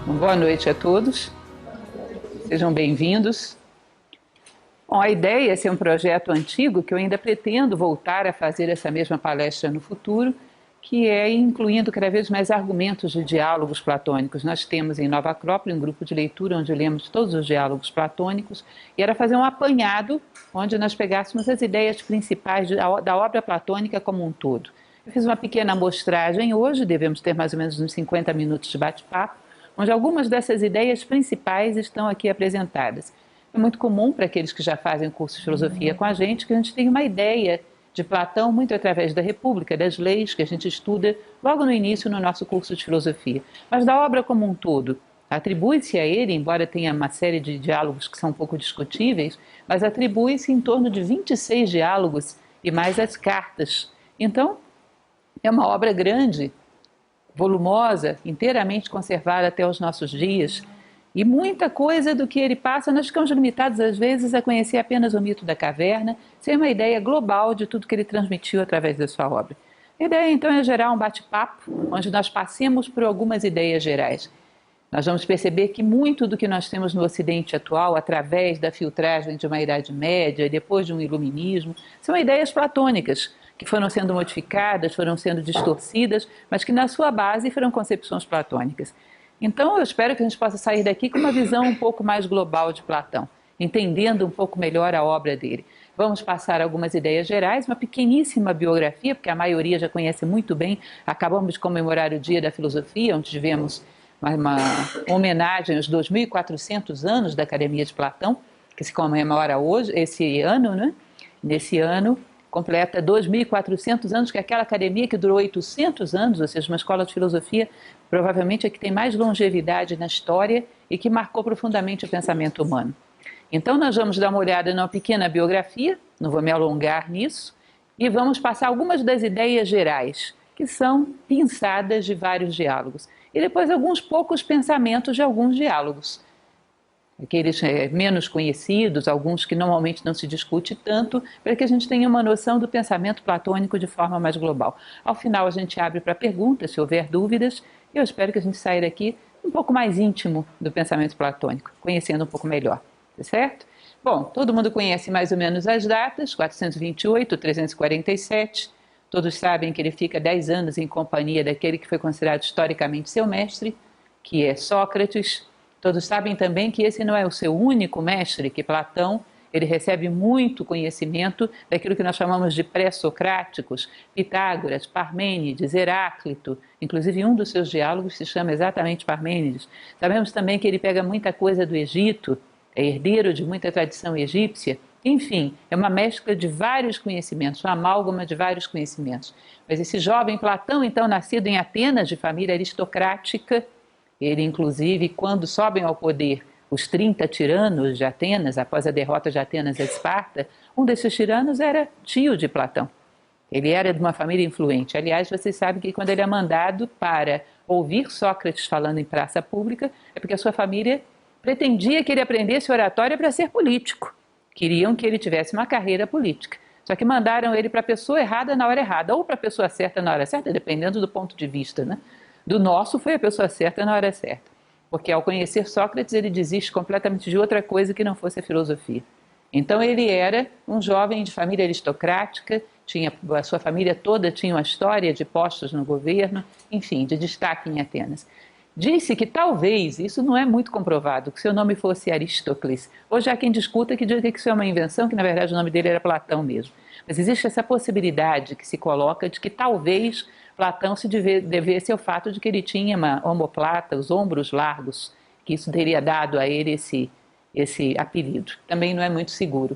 Boa noite a todos, sejam bem-vindos. Bom, a ideia é ser um projeto antigo que eu ainda pretendo voltar a fazer essa mesma palestra no futuro, que é incluindo cada vez mais argumentos de diálogos platônicos. Nós temos em Nova Acrópole um grupo de leitura onde lemos todos os diálogos platônicos e era fazer um apanhado onde nós pegássemos as ideias principais da obra platônica como um todo. Eu fiz uma pequena amostragem hoje, devemos ter mais ou menos uns 50 minutos de bate-papo, onde algumas dessas ideias principais estão aqui apresentadas. É muito comum para aqueles que já fazem curso de filosofia com a gente que a gente tenha uma ideia de Platão muito através da República, das leis que a gente estuda logo no início no nosso curso de filosofia. Mas da obra como um todo, atribui-se a ele, embora tenha uma série de diálogos que são um pouco discutíveis, mas atribui-se em torno de 26 diálogos e mais as cartas. Então, é uma obra grande, volumosa, inteiramente conservada até os nossos dias, e muita coisa do que ele passa, nós ficamos limitados às vezes a conhecer apenas o mito da caverna, sem uma ideia global de tudo que ele transmitiu através da sua obra. A ideia então é gerar um bate-papo, onde nós passemos por algumas ideias gerais. Nós vamos perceber que muito do que nós temos no Ocidente atual, através da filtragem de uma Idade Média e depois de um Iluminismo, são ideias platônicas, que foram sendo modificadas, foram sendo distorcidas, mas que na sua base foram concepções platônicas. Então eu espero que a gente possa sair daqui com uma visão um pouco mais global de Platão, entendendo um pouco melhor a obra dele. Vamos passar algumas ideias gerais, uma pequeníssima biografia, porque a maioria já conhece muito bem. Acabamos de comemorar o Dia da Filosofia, onde tivemos uma homenagem aos 2.400 anos da Academia de Platão, que se comemora hoje, esse ano, né? Nesse ano, completa 2.400 anos, que é aquela academia que durou 800 anos, ou seja, uma escola de filosofia, provavelmente a que tem mais longevidade na história e que marcou profundamente o pensamento humano. Então nós vamos dar uma olhada numa pequena biografia, não vou me alongar nisso, e vamos passar algumas das ideias gerais, que são pinçadas de vários diálogos, e depois alguns poucos pensamentos de alguns diálogos. Aqueles menos conhecidos, alguns que normalmente não se discute tanto, para que a gente tenha uma noção do pensamento platônico de forma mais global. Ao final a gente abre para perguntas, se houver dúvidas, e eu espero que a gente saia daqui um pouco mais íntimo do pensamento platônico, conhecendo um pouco melhor, tá certo? Bom, todo mundo conhece mais ou menos as datas, 428, 347, todos sabem que ele fica 10 anos em companhia daquele que foi considerado historicamente seu mestre, que é Sócrates. Todos sabem também que esse não é o seu único mestre, que Platão ele recebe muito conhecimento daquilo que nós chamamos de pré-socráticos, Pitágoras, Parmênides, Heráclito, inclusive um dos seus diálogos se chama exatamente Parmênides. Sabemos também que ele pega muita coisa do Egito, é herdeiro de muita tradição egípcia, enfim, é uma mescla de vários conhecimentos, uma amálgama de vários conhecimentos. Mas esse jovem Platão, então, nascido em Atenas, de família aristocrática, ele, inclusive, quando sobem ao poder os 30 tiranos de Atenas, após a derrota de Atenas a Esparta, um desses tiranos era tio de Platão. Ele era de uma família influente. Aliás, vocês sabem que quando ele é mandado para ouvir Sócrates falando em praça pública, é porque a sua família pretendia que ele aprendesse oratória para ser político. Queriam que ele tivesse uma carreira política. Só que mandaram ele para a pessoa errada na hora errada, ou para a pessoa certa na hora certa, dependendo do ponto de vista, né? Do nosso foi a pessoa certa na hora certa, porque ao conhecer Sócrates ele desiste completamente de outra coisa que não fosse a filosofia. Então ele era um jovem de família aristocrática, a sua família toda tinha uma história de postos no governo, enfim, de destaque em Atenas. Disse que talvez, isso não é muito comprovado, que seu nome fosse Aristócles. Hoje há quem discuta que diga que isso é uma invenção, que na verdade o nome dele era Platão mesmo. Mas existe essa possibilidade que se coloca de que talvez Platão se devesse ao fato de que ele tinha uma omoplata, os ombros largos, que isso teria dado a ele esse apelido. Também não é muito seguro.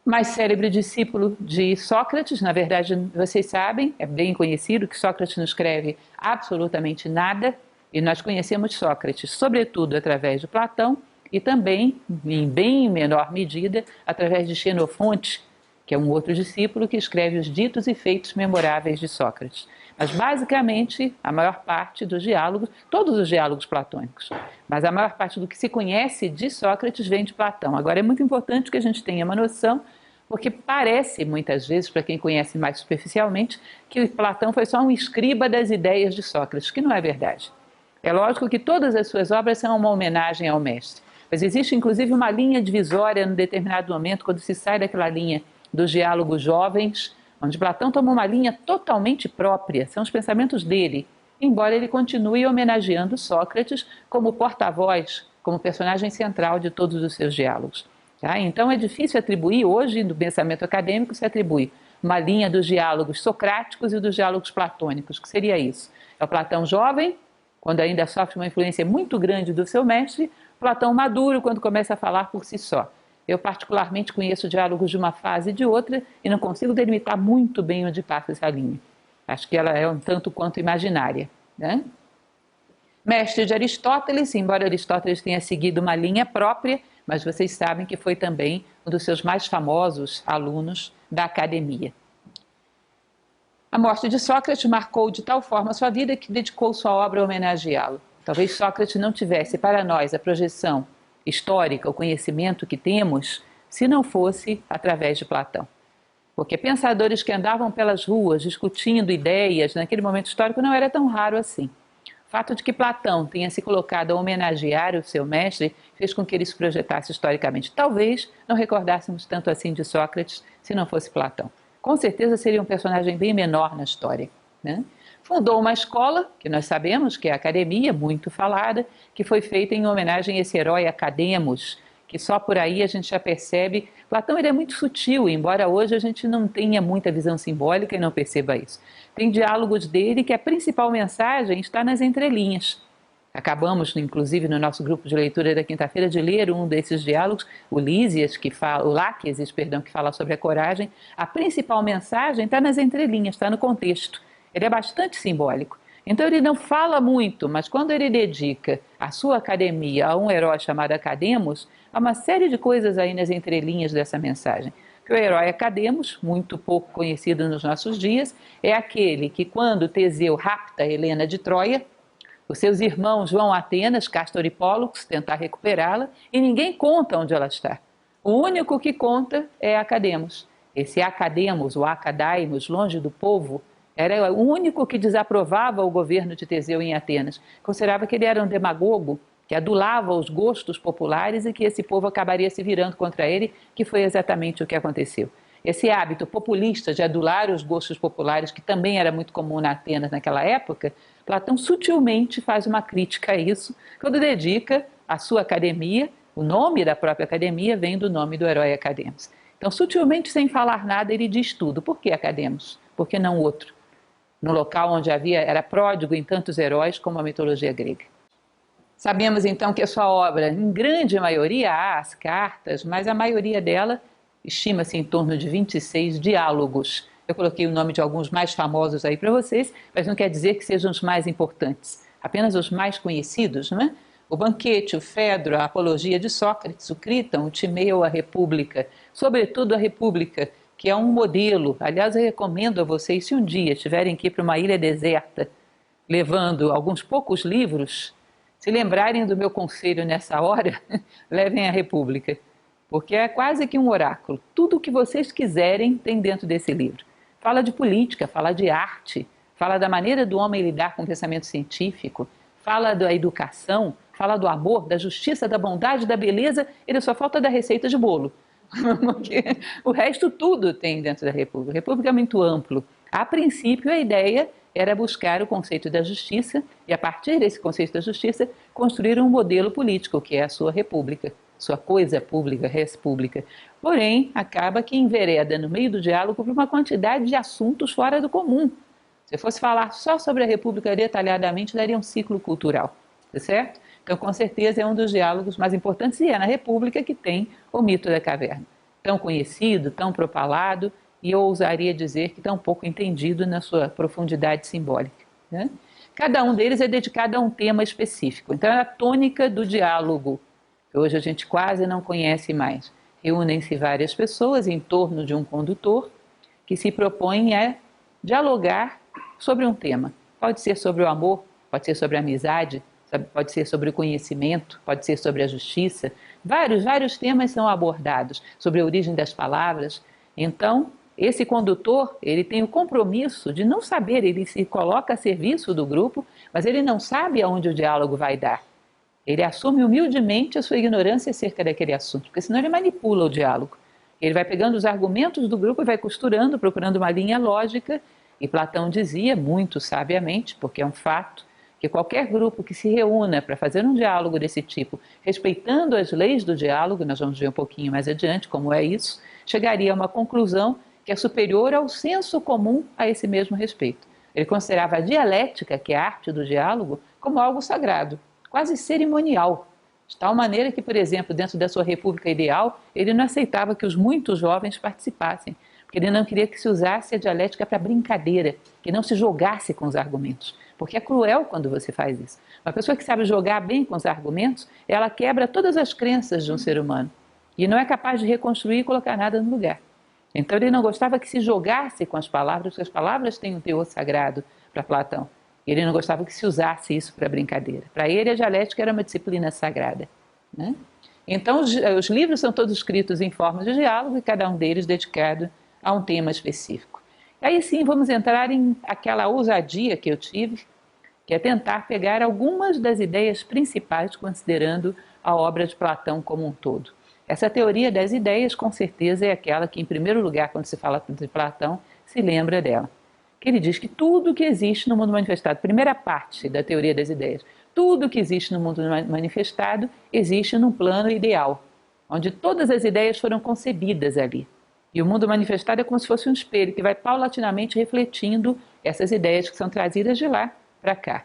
Mais célebre discípulo de Sócrates, na verdade, vocês sabem, é bem conhecido que Sócrates não escreve absolutamente nada, e nós conhecemos Sócrates, sobretudo através de Platão, e também, em bem menor medida, através de Xenofonte, que é um outro discípulo que escreve os ditos e feitos memoráveis de Sócrates. Mas basicamente a maior parte dos diálogos, todos os diálogos platônicos, mas a maior parte do que se conhece de Sócrates vem de Platão. Agora é muito importante que a gente tenha uma noção, porque parece muitas vezes, para quem conhece mais superficialmente, que Platão foi só um escriba das ideias de Sócrates, que não é verdade. É lógico que todas as suas obras são uma homenagem ao mestre, mas existe inclusive uma linha divisória num determinado momento, quando se sai daquela linha dos diálogos jovens, onde Platão toma uma linha totalmente própria, são os pensamentos dele, embora ele continue homenageando Sócrates como porta-voz, como personagem central de todos os seus diálogos. Tá? Então é difícil atribuir, hoje no pensamento acadêmico se atribui uma linha dos diálogos socráticos e dos diálogos platônicos, que seria isso. É o Platão jovem, quando ainda sofre uma influência muito grande do seu mestre, Platão maduro, quando começa a falar por si só. Eu particularmente conheço diálogos de uma fase e de outra e não consigo delimitar muito bem onde passa essa linha. Acho que ela é um tanto quanto imaginária, né? Mestre de Aristóteles, embora Aristóteles tenha seguido uma linha própria, mas vocês sabem que foi também um dos seus mais famosos alunos da academia. A morte de Sócrates marcou de tal forma sua vida que dedicou sua obra a homenageá-lo. Talvez Sócrates não tivesse para nós a projeção histórica, o conhecimento que temos, se não fosse através de Platão. Porque pensadores que andavam pelas ruas discutindo ideias naquele momento histórico não era tão raro assim. O fato de que Platão tenha se colocado a homenagear o seu mestre fez com que ele se projetasse historicamente. Talvez não recordássemos tanto assim de Sócrates se não fosse Platão. Com certeza seria um personagem bem menor na história, né? Fundou uma escola, que nós sabemos que é a Academia, muito falada, que foi feita em homenagem a esse herói Academos, que só por aí a gente já percebe. Platão ele é muito sutil, embora hoje a gente não tenha muita visão simbólica e não perceba isso. Tem diálogos dele que a principal mensagem está nas entrelinhas. Acabamos, inclusive, no nosso grupo de leitura da quinta-feira, de ler um desses diálogos, o Lísias, o Láquesis, que fala sobre a coragem. A principal mensagem está nas entrelinhas, está no contexto. Ele é bastante simbólico. Então ele não fala muito, mas quando ele dedica a sua academia a um herói chamado Academos, há uma série de coisas aí nas entrelinhas dessa mensagem. Que o herói Academos, muito pouco conhecido nos nossos dias, é aquele que quando Teseu rapta Helena de Troia, os seus irmãos vão a Atenas, Castor e Pólux, tentar recuperá-la, e ninguém conta onde ela está. O único que conta é Academos. Esse Academos, o Acadaimos, longe do povo, era o único que desaprovava o governo de Teseu em Atenas. Considerava que ele era um demagogo, que adulava os gostos populares e que esse povo acabaria se virando contra ele, que foi exatamente o que aconteceu. Esse hábito populista de adular os gostos populares, que também era muito comum na Atenas naquela época, Platão sutilmente faz uma crítica a isso, quando dedica a sua academia, o nome da própria academia vem do nome do herói Academos. Então, sutilmente, sem falar nada, ele diz tudo. Por que Academos? Por que não outro? No local onde era pródigo em tantos heróis como a mitologia grega. Sabemos então que a sua obra, em grande maioria, há as cartas, mas a maioria dela estima-se em torno de 26 diálogos. Eu coloquei o nome de alguns mais famosos aí para vocês, mas não quer dizer que sejam os mais importantes, apenas os mais conhecidos, não é? O Banquete, o Fedro, a Apologia de Sócrates, o Criton, o Timeu, a República, sobretudo a República, que é um modelo. Aliás, eu recomendo a vocês, se um dia tiverem que ir para uma ilha deserta, levando alguns poucos livros, se lembrarem do meu conselho nessa hora, levem a República, porque é quase que um oráculo. Tudo o que vocês quiserem tem dentro desse livro. Fala de política, fala de arte, fala da maneira do homem lidar com o pensamento científico, fala da educação, fala do amor, da justiça, da bondade, da beleza, ele só falta da receita de bolo. Porque o resto tudo tem dentro da República. A República é muito amplo. A princípio, a ideia era buscar o conceito da justiça e, a partir desse conceito da justiça, construir um modelo político, que é a sua república, sua coisa pública, res pública. Porém, acaba que envereda no meio do diálogo por uma quantidade de assuntos fora do comum. Se eu fosse falar só sobre a República detalhadamente, daria um ciclo cultural, tá certo? Então, com certeza, é um dos diálogos mais importantes e é na República que tem o mito da caverna. Tão conhecido, tão propalado e eu ousaria dizer que tão pouco entendido na sua profundidade simbólica, né? Cada um deles é dedicado a um tema específico. Então, é a tônica do diálogo, que hoje a gente quase não conhece mais. Reúnem-se várias pessoas em torno de um condutor que se propõe a dialogar sobre um tema. Pode ser sobre o amor, pode ser sobre a amizade, pode ser sobre o conhecimento, pode ser sobre a justiça. Vários temas são abordados, sobre a origem das palavras. Então, esse condutor, ele tem o compromisso de não saber, ele se coloca a serviço do grupo, mas ele não sabe aonde o diálogo vai dar. Ele assume humildemente a sua ignorância acerca daquele assunto, porque senão ele manipula o diálogo. Ele vai pegando os argumentos do grupo e vai costurando, procurando uma linha lógica, e Platão dizia, muito sabiamente, porque é um fato, que qualquer grupo que se reúna para fazer um diálogo desse tipo, respeitando as leis do diálogo, nós vamos ver um pouquinho mais adiante como é isso, chegaria a uma conclusão que é superior ao senso comum a esse mesmo respeito. Ele considerava a dialética, que é a arte do diálogo, como algo sagrado, quase cerimonial, de tal maneira que, por exemplo, dentro da sua república ideal, ele não aceitava que os muitos jovens participassem, porque ele não queria que se usasse a dialética para brincadeira, que não se jogasse com os argumentos, porque é cruel quando você faz isso. Uma pessoa que sabe jogar bem com os argumentos, ela quebra todas as crenças de um ser humano e não é capaz de reconstruir e colocar nada no lugar. Então ele não gostava que se jogasse com as palavras, porque as palavras têm um teor sagrado para Platão. Ele não gostava que se usasse isso para brincadeira. Para ele, a dialética era uma disciplina sagrada, né? Então, os livros são todos escritos em forma de diálogo e cada um deles dedicado a um tema específico. E aí sim, vamos entrar em aquela ousadia que eu tive, que é tentar pegar algumas das ideias principais, considerando a obra de Platão como um todo. Essa teoria das ideias, com certeza, é aquela que, em primeiro lugar, quando se fala de Platão, se lembra dela. Que ele diz que tudo que existe no mundo manifestado, primeira parte da teoria das ideias, tudo que existe no mundo manifestado existe num plano ideal, onde todas as ideias foram concebidas ali. E o mundo manifestado é como se fosse um espelho que vai paulatinamente refletindo essas ideias que são trazidas de lá para cá.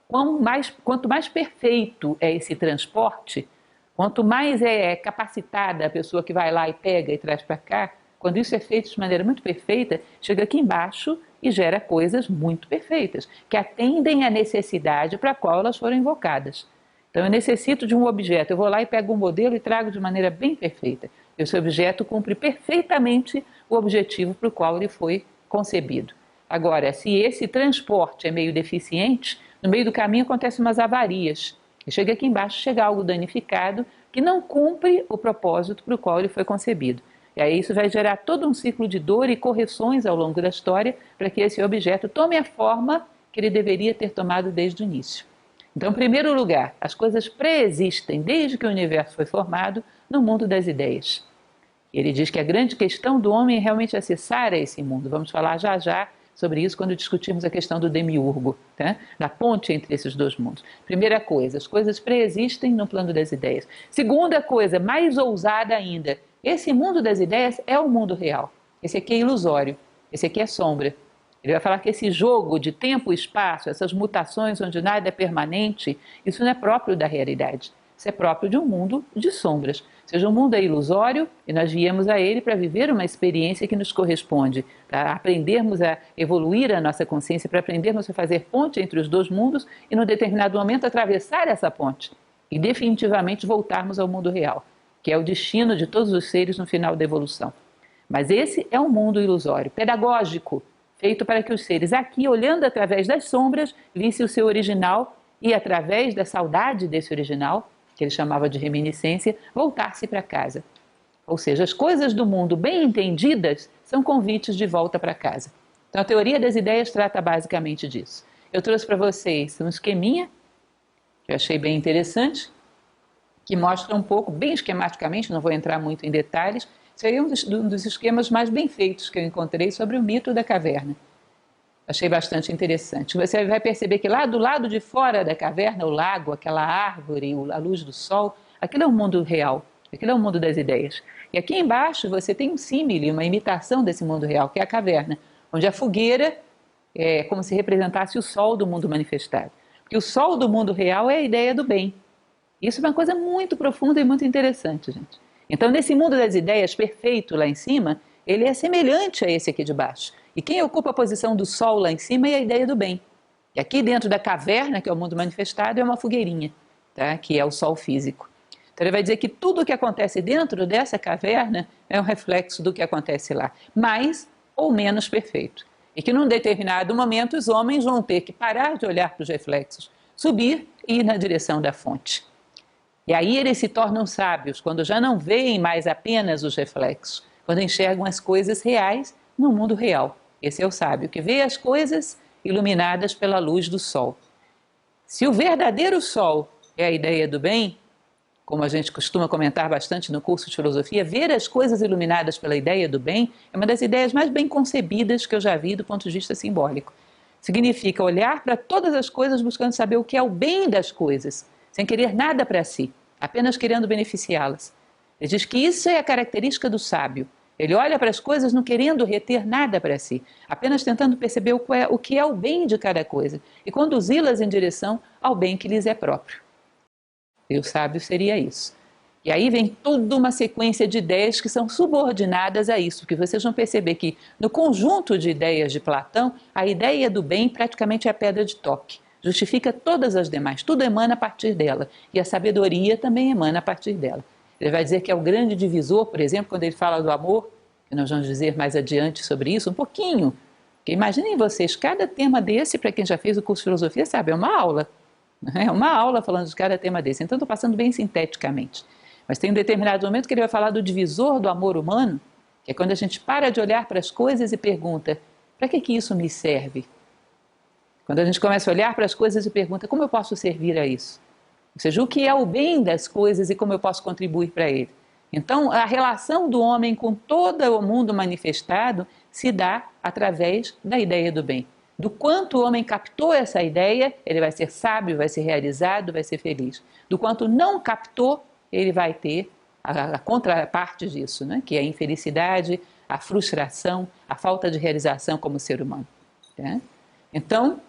Quanto mais perfeito é esse transporte, quanto mais é capacitada a pessoa que vai lá e pega e traz para cá, quando isso é feito de maneira muito perfeita, chega aqui embaixo e gera coisas muito perfeitas, que atendem à necessidade para a qual elas foram invocadas. Então eu necessito de um objeto, eu vou lá e pego um modelo e trago de maneira bem perfeita. Esse objeto cumpre perfeitamente o objetivo para o qual ele foi concebido. Agora, se esse transporte é meio deficiente, no meio do caminho acontecem umas avarias. E chega aqui embaixo, chega algo danificado que não cumpre o propósito para o qual ele foi concebido. E aí isso vai gerar todo um ciclo de dor e correções ao longo da história para que esse objeto tome a forma que ele deveria ter tomado desde o início. Então, em primeiro lugar, as coisas preexistem desde que o universo foi formado no mundo das ideias. Ele diz que a grande questão do homem é realmente acessar a esse mundo. Vamos falar já já sobre isso quando discutirmos a questão do demiurgo, tá? Da ponte entre esses dois mundos. Primeira coisa, as coisas preexistem no plano das ideias. Segunda coisa, mais ousada ainda, esse mundo das ideias é o mundo real. Esse aqui é ilusório, esse aqui é sombra. Ele vai falar que esse jogo de tempo e espaço, essas mutações onde nada é permanente, isso não é próprio da realidade. Isso é próprio de um mundo de sombras. Ou seja, o mundo é ilusório e nós viemos a ele para viver uma experiência que nos corresponde, para aprendermos a evoluir a nossa consciência, para aprendermos a fazer ponte entre os dois mundos e, num determinado momento, atravessar essa ponte e definitivamente voltarmos ao mundo real, que é o destino de todos os seres no final da evolução. Mas esse é um mundo ilusório, pedagógico, feito para que os seres aqui, olhando através das sombras, vissem o seu original e, através da saudade desse original, que ele chamava de reminiscência, voltar-se para casa. Ou seja, as coisas do mundo bem entendidas são convites de volta para casa. Então a teoria das ideias trata basicamente disso. Eu trouxe para vocês um esqueminha, que eu achei bem interessante, que mostra um pouco, bem esquematicamente, não vou entrar muito em detalhes, seria um dos esquemas mais bem feitos que eu encontrei sobre o mito da caverna. Achei bastante interessante. Você vai perceber que lá do lado de fora da caverna, o lago, aquela árvore, a luz do sol, aquilo é um mundo real, aquilo é um mundo das ideias. E aqui embaixo você tem um símile, uma imitação desse mundo real, que é a caverna, onde a fogueira é como se representasse o sol do mundo manifestado. Porque o sol do mundo real é a ideia do bem. Isso é uma coisa muito profunda e muito interessante, gente. Então, nesse mundo das ideias perfeito lá em cima, ele é semelhante a esse aqui de baixo. E quem ocupa a posição do sol lá em cima é a ideia do bem. E aqui dentro da caverna, que é o mundo manifestado, é uma fogueirinha, tá? Que é o sol físico. Então ele vai dizer que tudo o que acontece dentro dessa caverna é um reflexo do que acontece lá, mais ou menos perfeito. E que num determinado momento os homens vão ter que parar de olhar para os reflexos, subir e ir na direção da fonte. E aí eles se tornam sábios, quando já não veem mais apenas os reflexos, quando enxergam as coisas reais no mundo real. Esse é o sábio, que vê as coisas iluminadas pela luz do sol. Se o verdadeiro sol é a ideia do bem, como a gente costuma comentar bastante no curso de filosofia, ver as coisas iluminadas pela ideia do bem é uma das ideias mais bem concebidas que eu já vi do ponto de vista simbólico. Significa olhar para todas as coisas buscando saber o que é o bem das coisas, sem querer nada para si, apenas querendo beneficiá-las. Ele diz que isso é a característica do sábio. Ele olha para as coisas não querendo reter nada para si, apenas tentando perceber o que é o bem de cada coisa e conduzi-las em direção ao bem que lhes é próprio. E o sábio seria isso. E aí vem toda uma sequência de ideias que são subordinadas a isso, porque vocês vão perceber que no conjunto de ideias de Platão, a ideia do bem praticamente é a pedra de toque. Justifica todas as demais, tudo emana a partir dela. E a sabedoria também emana a partir dela. Ele vai dizer que é o grande divisor, por exemplo, quando ele fala do amor, que nós vamos dizer mais adiante sobre isso, um pouquinho. Porque imaginem vocês, cada tema desse, para quem já fez o curso de filosofia, sabe, é uma aula. É uma aula falando de cada tema desse. Então, estou passando bem sinteticamente. Mas tem um determinado momento que ele vai falar do divisor do amor humano, que é quando a gente para de olhar para as coisas e pergunta, para que isso me serve? Quando a gente começa a olhar para as coisas e pergunta, como eu posso servir a isso? Ou seja, o que é o bem das coisas e como eu posso contribuir para ele. Então, a relação do homem com todo o mundo manifestado se dá através da ideia do bem. Do quanto o homem captou essa ideia, ele vai ser sábio, vai ser realizado, vai ser feliz. Do quanto não captou, ele vai ter a contraparte disso, né? Que é a infelicidade, a frustração, a falta de realização como ser humano. Tá? Então,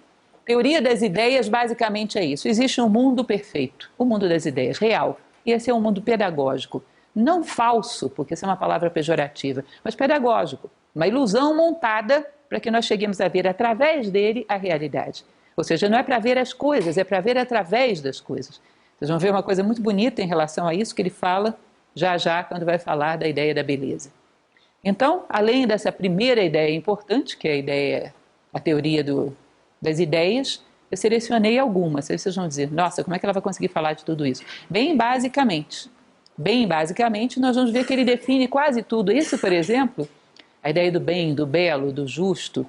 teoria das ideias basicamente é isso. Existe um mundo perfeito, o mundo das ideias, real. E esse é um mundo pedagógico. Não falso, porque essa é uma palavra pejorativa, mas pedagógico. Uma ilusão montada para que nós cheguemos a ver através dele a realidade. Ou seja, não é para ver as coisas, é para ver através das coisas. Vocês vão ver uma coisa muito bonita em relação a isso que ele fala já quando vai falar da ideia da beleza. Então, além dessa primeira ideia importante, que é a teoria das ideias, eu selecionei algumas. Aí vocês vão dizer, nossa, como é que ela vai conseguir falar de tudo isso? Bem basicamente, nós vamos ver que ele define quase tudo. Isso, por exemplo, a ideia do bem, do belo, do justo,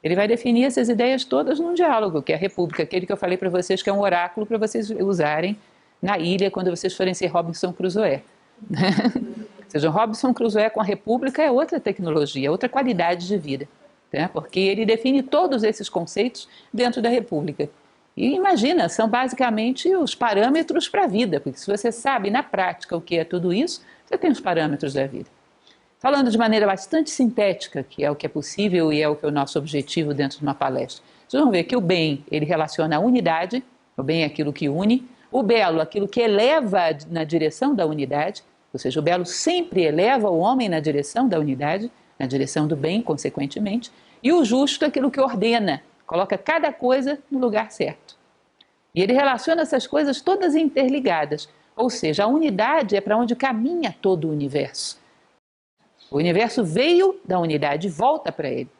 ele vai definir essas ideias todas num diálogo, que é a República, aquele que eu falei para vocês que é um oráculo para vocês usarem na ilha quando vocês forem ser Robinson Crusoe. Ou seja, Robinson Crusoe com a República é outra tecnologia, outra qualidade de vida, né? Porque ele define todos esses conceitos dentro da República. E imagina, são basicamente os parâmetros para a vida, porque se você sabe na prática o que é tudo isso, você tem os parâmetros da vida. Falando de maneira bastante sintética, que é o que é possível e é o que é o nosso objetivo dentro de uma palestra, vocês vão ver que o bem, ele relaciona a unidade, o bem é aquilo que une, o belo, aquilo que eleva na direção da unidade, ou seja, o belo sempre eleva o homem na direção da unidade, na direção do bem, consequentemente, e o justo, aquilo que ordena, coloca cada coisa no lugar certo. E ele relaciona essas coisas todas interligadas, ou seja, a unidade é para onde caminha todo o universo. O universo veio da unidade e volta para ele.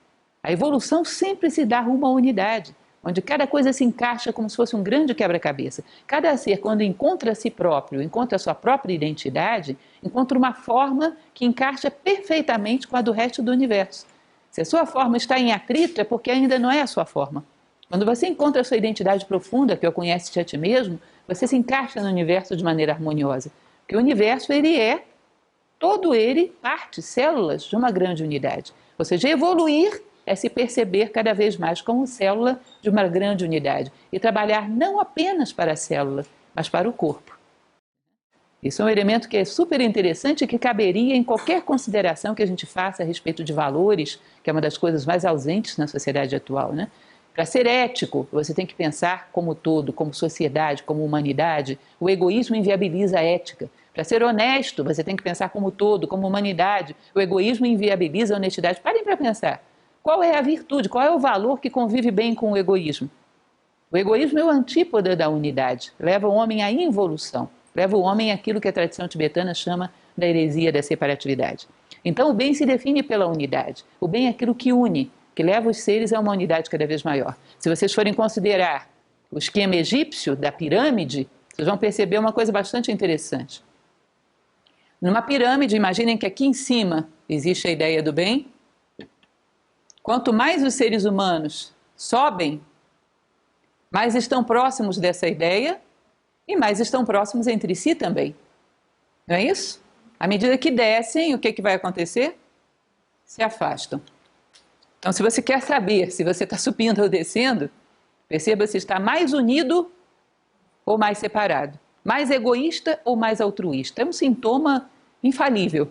A evolução sempre se dá rumo à unidade, onde cada coisa se encaixa como se fosse um grande quebra-cabeça. Cada ser, quando encontra a si próprio, encontra a sua própria identidade, encontra uma forma que encaixa perfeitamente com a do resto do universo. Se a sua forma está em atrito, é porque ainda não é a sua forma. Quando você encontra a sua identidade profunda, que é o conhece-te a ti mesmo, você se encaixa no universo de maneira harmoniosa. Porque o universo, ele é todo ele, partes, células de uma grande unidade. Ou seja, evoluir é se perceber cada vez mais como célula de uma grande unidade e trabalhar não apenas para a célula, mas para o corpo. Isso é um elemento que é super interessante e que caberia em qualquer consideração que a gente faça a respeito de valores, que é uma das coisas mais ausentes na sociedade atual, né? Para ser ético, você tem que pensar como todo, como sociedade, como humanidade. O egoísmo inviabiliza a ética. Para ser honesto, você tem que pensar como todo, como humanidade. O egoísmo inviabiliza a honestidade. Parem para pensar. Qual é a virtude, qual é o valor que convive bem com o egoísmo? O egoísmo é o antípoda da unidade. Leva o homem à involução. Leva o homem àquilo que a tradição tibetana chama da heresia da separatividade. Então, o bem se define pela unidade. O bem é aquilo que une, que leva os seres a uma unidade cada vez maior. Se vocês forem considerar o esquema egípcio da pirâmide, vocês vão perceber uma coisa bastante interessante. Numa pirâmide, imaginem que aqui em cima existe a ideia do bem, Quanto mais os seres humanos sobem, mais estão próximos dessa ideia e mais estão próximos entre si também. Não é isso? À medida que descem, o que vai acontecer? Se afastam. Então, se você quer saber se você está subindo ou descendo, perceba se está mais unido ou mais separado, mais egoísta ou mais altruísta. É um sintoma infalível,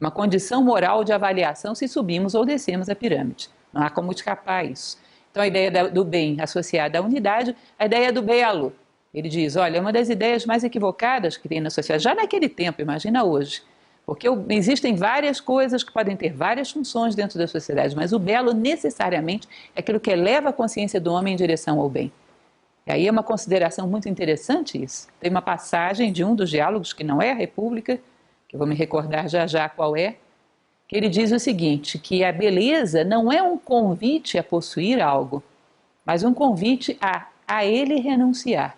uma condição moral de avaliação se subimos ou descemos a pirâmide. Não há como escapar isso. Então, a ideia do bem associada à unidade, a ideia do belo. Ele diz, olha, é uma das ideias mais equivocadas que tem na sociedade, já naquele tempo, imagina hoje. Porque existem várias coisas que podem ter várias funções dentro da sociedade, mas o belo necessariamente é aquilo que eleva a consciência do homem em direção ao bem. E aí é uma consideração muito interessante isso. Tem uma passagem de um dos diálogos, que não é a República, que eu vou me recordar já já qual é, que ele diz o seguinte, que a beleza não é um convite a possuir algo, mas um convite a ele renunciar.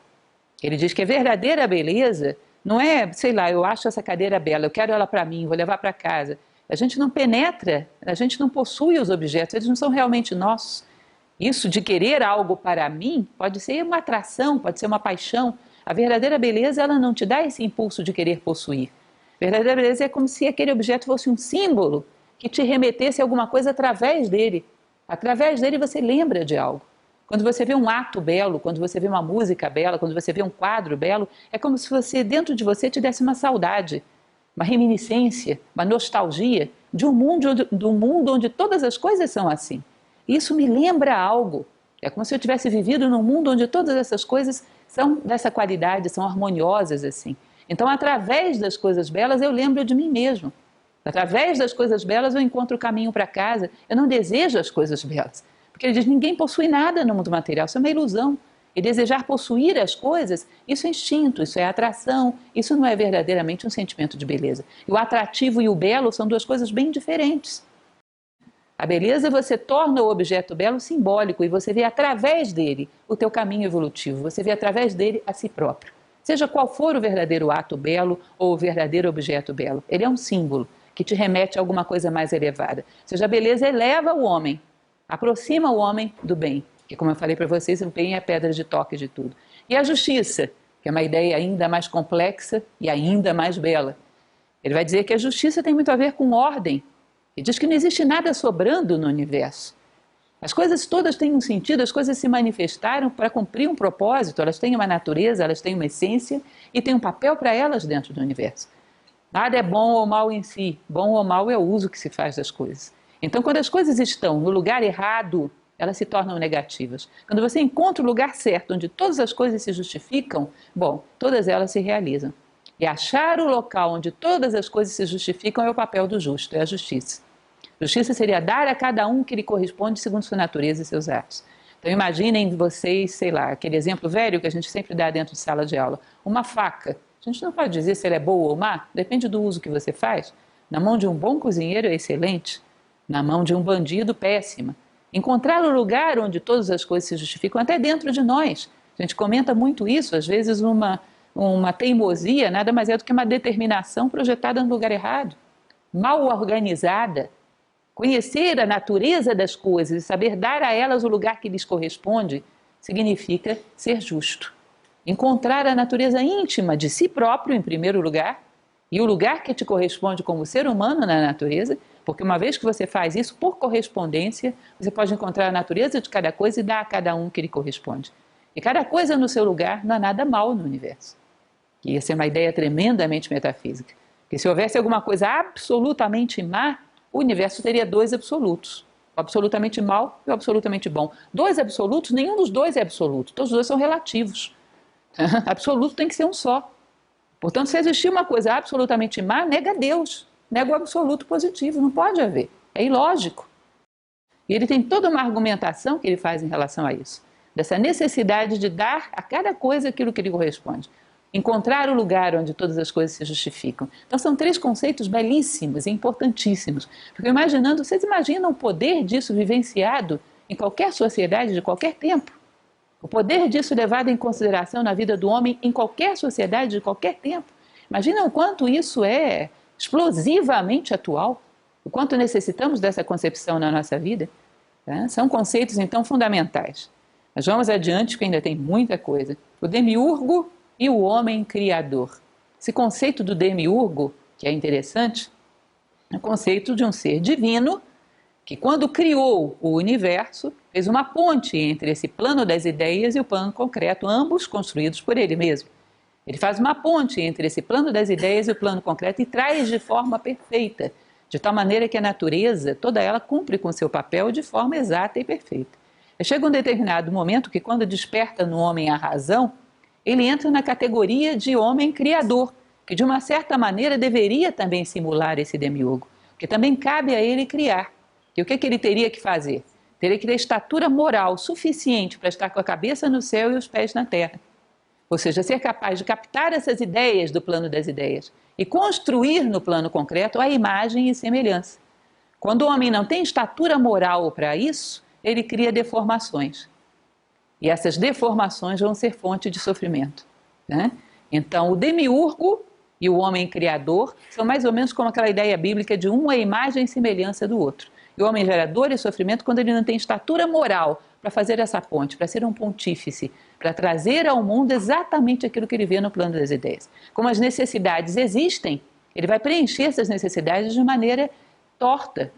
Ele diz que a verdadeira beleza não é, sei lá, eu acho essa cadeira bela, eu quero ela para mim, vou levar para casa. A gente não penetra, a gente não possui os objetos, eles não são realmente nossos. Isso de querer algo para mim pode ser uma atração, pode ser uma paixão. A verdadeira beleza, ela não te dá esse impulso de querer possuir. A verdadeira beleza é como se aquele objeto fosse um símbolo que te remetesse a alguma coisa através dele. Através dele você lembra de algo. Quando você vê um ato belo, quando você vê uma música bela, quando você vê um quadro belo, é como se você, dentro de você, te desse uma saudade, uma reminiscência, uma nostalgia de um mundo onde todas as coisas são assim. Isso me lembra algo. É como se eu tivesse vivido num mundo onde todas essas coisas são dessa qualidade, são harmoniosas assim. Então, através das coisas belas, eu lembro de mim mesmo. Através das coisas belas, eu encontro o caminho para casa. Eu não desejo as coisas belas. Porque ele diz, ninguém possui nada no mundo material, isso é uma ilusão. E desejar possuir as coisas, isso é instinto, isso é atração, isso não é verdadeiramente um sentimento de beleza. E o atrativo e o belo são duas coisas bem diferentes. A beleza você torna o objeto belo simbólico e você vê através dele o teu caminho evolutivo, você vê através dele a si próprio. Seja qual for o verdadeiro ato belo ou o verdadeiro objeto belo, ele é um símbolo que te remete a alguma coisa mais elevada. Ou seja, a beleza eleva o homem, aproxima o homem do bem, que como eu falei para vocês, o bem é a pedra de toque de tudo. E a justiça, que é uma ideia ainda mais complexa e ainda mais bela. Ele vai dizer que a justiça tem muito a ver com ordem. Ele diz que não existe nada sobrando no universo. As coisas todas têm um sentido, as coisas se manifestaram para cumprir um propósito, elas têm uma natureza, elas têm uma essência e têm um papel para elas dentro do universo. Nada é bom ou mal em si, bom ou mal é o uso que se faz das coisas. Então, quando as coisas estão no lugar errado, elas se tornam negativas. Quando você encontra o lugar certo, onde todas as coisas se justificam, bom, todas elas se realizam. E achar o local onde todas as coisas se justificam é o papel do justo, é a justiça. Justiça seria dar a cada um que lhe corresponde segundo sua natureza e seus atos. Então imaginem vocês, sei lá, aquele exemplo velho que a gente sempre dá dentro de sala de aula. Uma faca. A gente não pode dizer se ela é boa ou má, depende do uso que você faz. Na mão de um bom cozinheiro é excelente, na mão de um bandido, péssima. Encontrar o lugar onde todas as coisas se justificam, até dentro de nós. A gente comenta muito isso, às vezes uma teimosia nada mais é do que uma determinação projetada no lugar errado, mal organizada. Conhecer a natureza das coisas e saber dar a elas o lugar que lhes corresponde significa ser justo. Encontrar a natureza íntima de si próprio, em primeiro lugar, e o lugar que te corresponde como ser humano na natureza, porque uma vez que você faz isso por correspondência, você pode encontrar a natureza de cada coisa e dar a cada um que lhe corresponde. E cada coisa no seu lugar, não há nada mal no universo. E essa é uma ideia tremendamente metafísica. Porque se houvesse alguma coisa absolutamente má, o universo teria dois absolutos, o absolutamente mal e o absolutamente bom. Dois absolutos, nenhum dos dois é absoluto, todos os dois são relativos. Absoluto tem que ser um só. Portanto, se existir uma coisa absolutamente má, nega Deus, nega o absoluto positivo, não pode haver, é ilógico. E ele tem toda uma argumentação que ele faz em relação a isso, dessa necessidade de dar a cada coisa aquilo que lhe corresponde. Encontrar o lugar onde todas as coisas se justificam. Então são três conceitos belíssimos e importantíssimos. Porque imaginando, vocês imaginam o poder disso vivenciado em qualquer sociedade de qualquer tempo? O poder disso levado em consideração na vida do homem em qualquer sociedade de qualquer tempo? Imaginam o quanto isso é explosivamente atual? O quanto necessitamos dessa concepção na nossa vida, tá? São conceitos, então, fundamentais. Mas vamos adiante, que ainda tem muita coisa. O demiurgo e o homem criador. Esse conceito do demiurgo, que é interessante, é o conceito de um ser divino que, quando criou o universo, fez uma ponte entre esse plano das ideias e o plano concreto, ambos construídos por ele mesmo. Ele faz uma ponte entre esse plano das ideias e o plano concreto e traz de forma perfeita, de tal maneira que a natureza, toda ela, cumpre com seu papel de forma exata e perfeita. Chega um determinado momento que, quando desperta no homem a razão, ele entra na categoria de homem criador, que de uma certa maneira deveria também simular esse demiurgo, porque também cabe a ele criar. E o que ele teria que fazer? Teria que ter estatura moral suficiente para estar com a cabeça no céu e os pés na terra. Ou seja, ser capaz de captar essas ideias do plano das ideias e construir no plano concreto a imagem e semelhança. Quando o homem não tem estatura moral para isso, ele cria deformações. E essas deformações vão ser fonte de sofrimento, né? Então, o demiurgo e o homem criador são mais ou menos como aquela ideia bíblica de um é imagem e semelhança do outro. E o homem gera dor e sofrimento quando ele não tem estatura moral para fazer essa ponte, para ser um pontífice, para trazer ao mundo exatamente aquilo que ele vê no plano das ideias. Como as necessidades existem, ele vai preencher essas necessidades de maneira torta,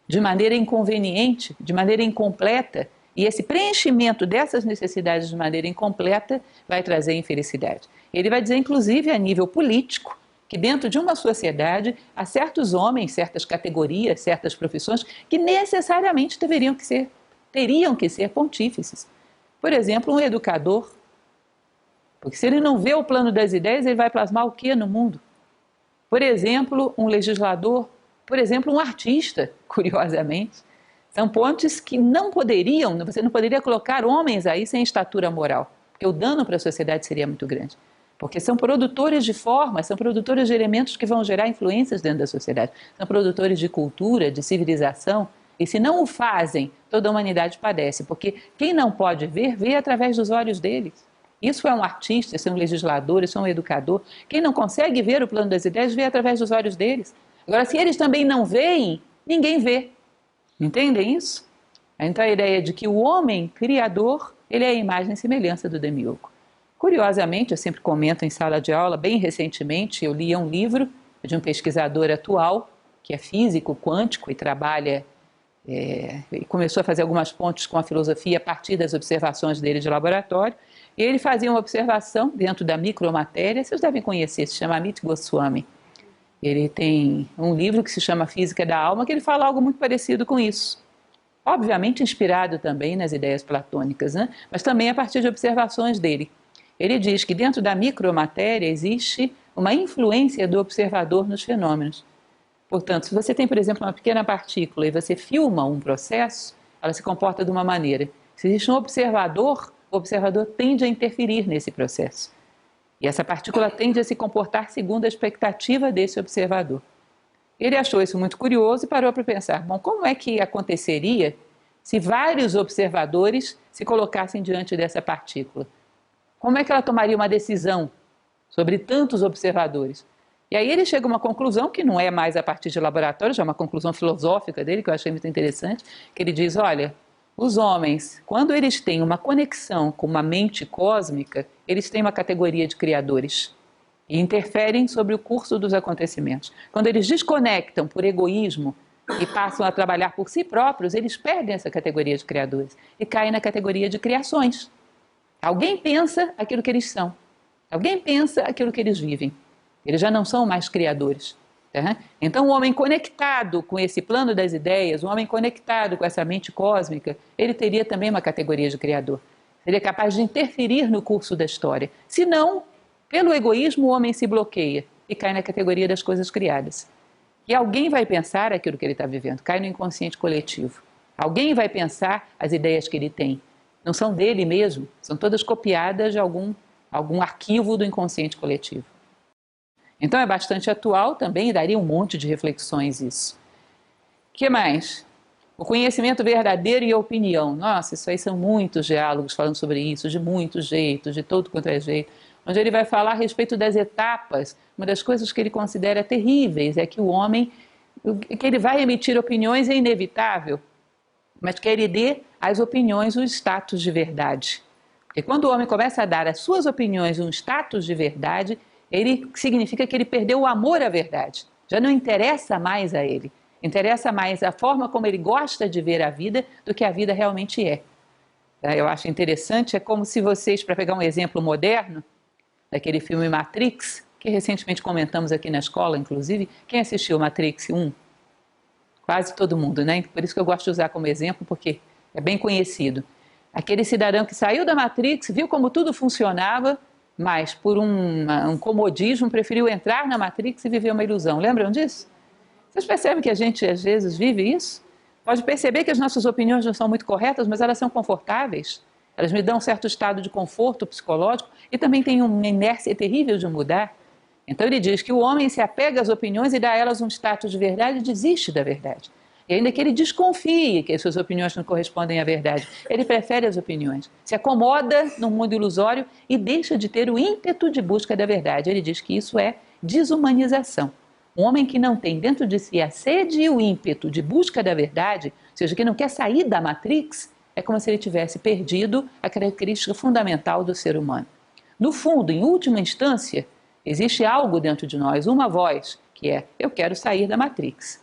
de maneira inconveniente, de maneira incompleta. E esse preenchimento dessas necessidades de maneira incompleta vai trazer infelicidade. Ele vai dizer, inclusive, a nível político, que dentro de uma sociedade há certos homens, certas categorias, certas profissões que necessariamente teriam que ser pontífices. Por exemplo, um educador, porque se ele não vê o plano das ideias, ele vai plasmar o que no mundo? Por exemplo, um legislador, por exemplo, um artista, curiosamente. São pontes que você não poderia colocar homens aí sem estatura moral, porque o dano para a sociedade seria muito grande. Porque são produtores de formas, são produtores de elementos que vão gerar influências dentro da sociedade. São produtores de cultura, de civilização. E se não o fazem, toda a humanidade padece. Porque quem não pode ver, vê através dos olhos deles. Isso é um artista, isso é um legislador, isso é um educador. Quem não consegue ver o plano das ideias, vê através dos olhos deles. Agora, se eles também não veem, ninguém vê. Entendem isso? Então a ideia de que o homem criador, ele é a imagem e semelhança do demiurgo. Curiosamente, eu sempre comento em sala de aula, bem recentemente eu li um livro de um pesquisador atual, que é físico quântico e trabalha, e começou a fazer algumas pontes com a filosofia a partir das observações dele de laboratório, e ele fazia uma observação dentro da micromatéria, vocês devem conhecer, se chama Amit Goswami. Ele tem um livro que se chama Física da Alma, que ele fala algo muito parecido com isso. Obviamente inspirado também nas ideias platônicas, né? Mas também a partir de observações dele. Ele diz que dentro da micromatéria existe uma influência do observador nos fenômenos. Portanto, se você tem, por exemplo, uma pequena partícula e você filma um processo, ela se comporta de uma maneira. Se existe um observador, o observador tende a interferir nesse processo. E essa partícula tende a se comportar segundo a expectativa desse observador. Ele achou isso muito curioso e parou para pensar, bom, como é que aconteceria se vários observadores se colocassem diante dessa partícula? Como é que ela tomaria uma decisão sobre tantos observadores? E aí ele chega a uma conclusão que não é mais a partir de laboratório, já é uma conclusão filosófica dele, que eu achei muito interessante, que ele diz, olha, os homens, quando eles têm uma conexão com uma mente cósmica, eles têm uma categoria de criadores e interferem sobre o curso dos acontecimentos. Quando eles desconectam por egoísmo e passam a trabalhar por si próprios, eles perdem essa categoria de criadores e caem na categoria de criações. Alguém pensa aquilo que eles são, alguém pensa aquilo que eles vivem. Eles já não são mais criadores. Tá? Então, o homem conectado com esse plano das ideias, o homem conectado com essa mente cósmica, ele teria também uma categoria de criador. Seria capaz de interferir no curso da história. Se não, pelo egoísmo, o homem se bloqueia e cai na categoria das coisas criadas. E alguém vai pensar aquilo que ele está vivendo, cai no inconsciente coletivo. Alguém vai pensar as ideias que ele tem. Não são dele mesmo, são todas copiadas de algum arquivo do inconsciente coletivo. Então é bastante atual também e daria um monte de reflexões isso. O que mais? O conhecimento verdadeiro e a opinião. Nossa, isso aí são muitos diálogos falando sobre isso, de muitos jeitos, de todo quanto é jeito. Onde ele vai falar a respeito das etapas. Uma das coisas que ele considera terríveis é que o homem Que ele vai emitir opiniões é inevitável, mas que ele dê às opiniões um status de verdade. Porque quando o homem começa a dar às suas opiniões um status de verdade, ele significa que ele perdeu o amor à verdade. Já não interessa mais a ele. Interessa mais a forma como ele gosta de ver a vida do que a vida realmente é. Eu acho interessante, é como se vocês, para pegar um exemplo moderno, daquele filme Matrix, que recentemente comentamos aqui na escola, inclusive, quem assistiu Matrix 1? Quase todo mundo, né? Por isso que eu gosto de usar como exemplo, porque é bem conhecido. Aquele cidadão que saiu da Matrix, viu como tudo funcionava, mas por um comodismo preferiu entrar na Matrix e viver uma ilusão. Lembram disso? Vocês percebem que a gente às vezes vive isso? Pode perceber que as nossas opiniões não são muito corretas, mas elas são confortáveis. Elas me dão um certo estado de conforto psicológico e também tem uma inércia terrível de mudar. Então ele diz que o homem se apega às opiniões e dá a elas um status de verdade e desiste da verdade. E ainda que ele desconfie que as suas opiniões não correspondem à verdade, ele prefere as opiniões. Se acomoda num mundo ilusório e deixa de ter o ímpeto de busca da verdade. Ele diz que isso é desumanização. Um homem que não tem dentro de si a sede e o ímpeto de busca da verdade, ou seja, que não quer sair da Matrix, é como se ele tivesse perdido a característica fundamental do ser humano. No fundo, em última instância, existe algo dentro de nós, uma voz, que é: eu quero sair da Matrix.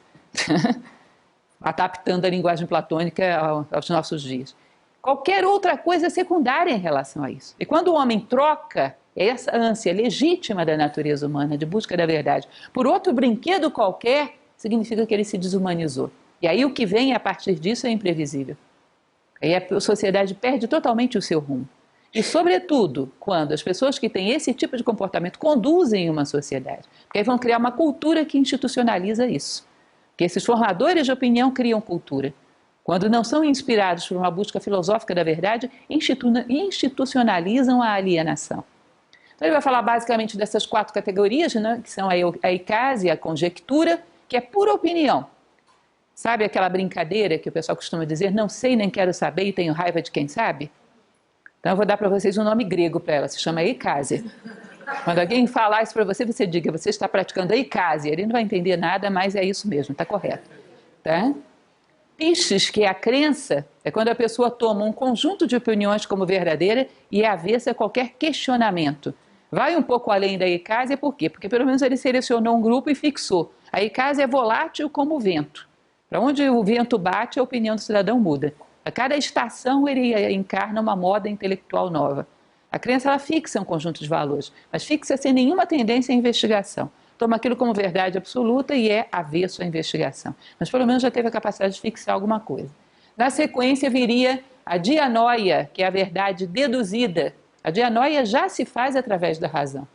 Adaptando a linguagem platônica aos nossos dias. Qualquer outra coisa é secundária em relação a isso. E quando o homem troca essa ânsia legítima da natureza humana de busca da verdade por outro brinquedo qualquer, significa que ele se desumanizou. E aí o que vem a partir disso é imprevisível. Aí a sociedade perde totalmente o seu rumo. E, sobretudo, quando as pessoas que têm esse tipo de comportamento conduzem uma sociedade, porque aí vão criar uma cultura que institucionaliza isso. Porque esses formadores de opinião criam cultura. Quando não são inspirados por uma busca filosófica da verdade, institucionalizam a alienação. Então ele vai falar basicamente dessas 4 categorias, né, que são a icase, a conjectura, que é pura opinião. Sabe aquela brincadeira que o pessoal costuma dizer: não sei nem quero saber e tenho raiva de quem sabe? Então eu vou dar para vocês um nome grego para ela, se chama eicásia. Quando alguém falar isso para você, você diga: você está praticando a eicásia. Ele não vai entender nada, mas é isso mesmo, está correto. Tá? Pistes, que é a crença, é quando a pessoa toma um conjunto de opiniões como verdadeira e é avessa a qualquer questionamento. Vai um pouco além da eicásia, por quê? Porque pelo menos ele selecionou um grupo e fixou. A eicásia é volátil como o vento. Para onde o vento bate, a opinião do cidadão muda. A cada estação ele encarna uma moda intelectual nova. A crença ela fixa um conjunto de valores, mas fixa sem nenhuma tendência à investigação. Toma aquilo como verdade absoluta e é avesso à investigação. Mas pelo menos já teve a capacidade de fixar alguma coisa. Na sequência viria a dianoia, que é a verdade deduzida. A dianoia já se faz através da razão.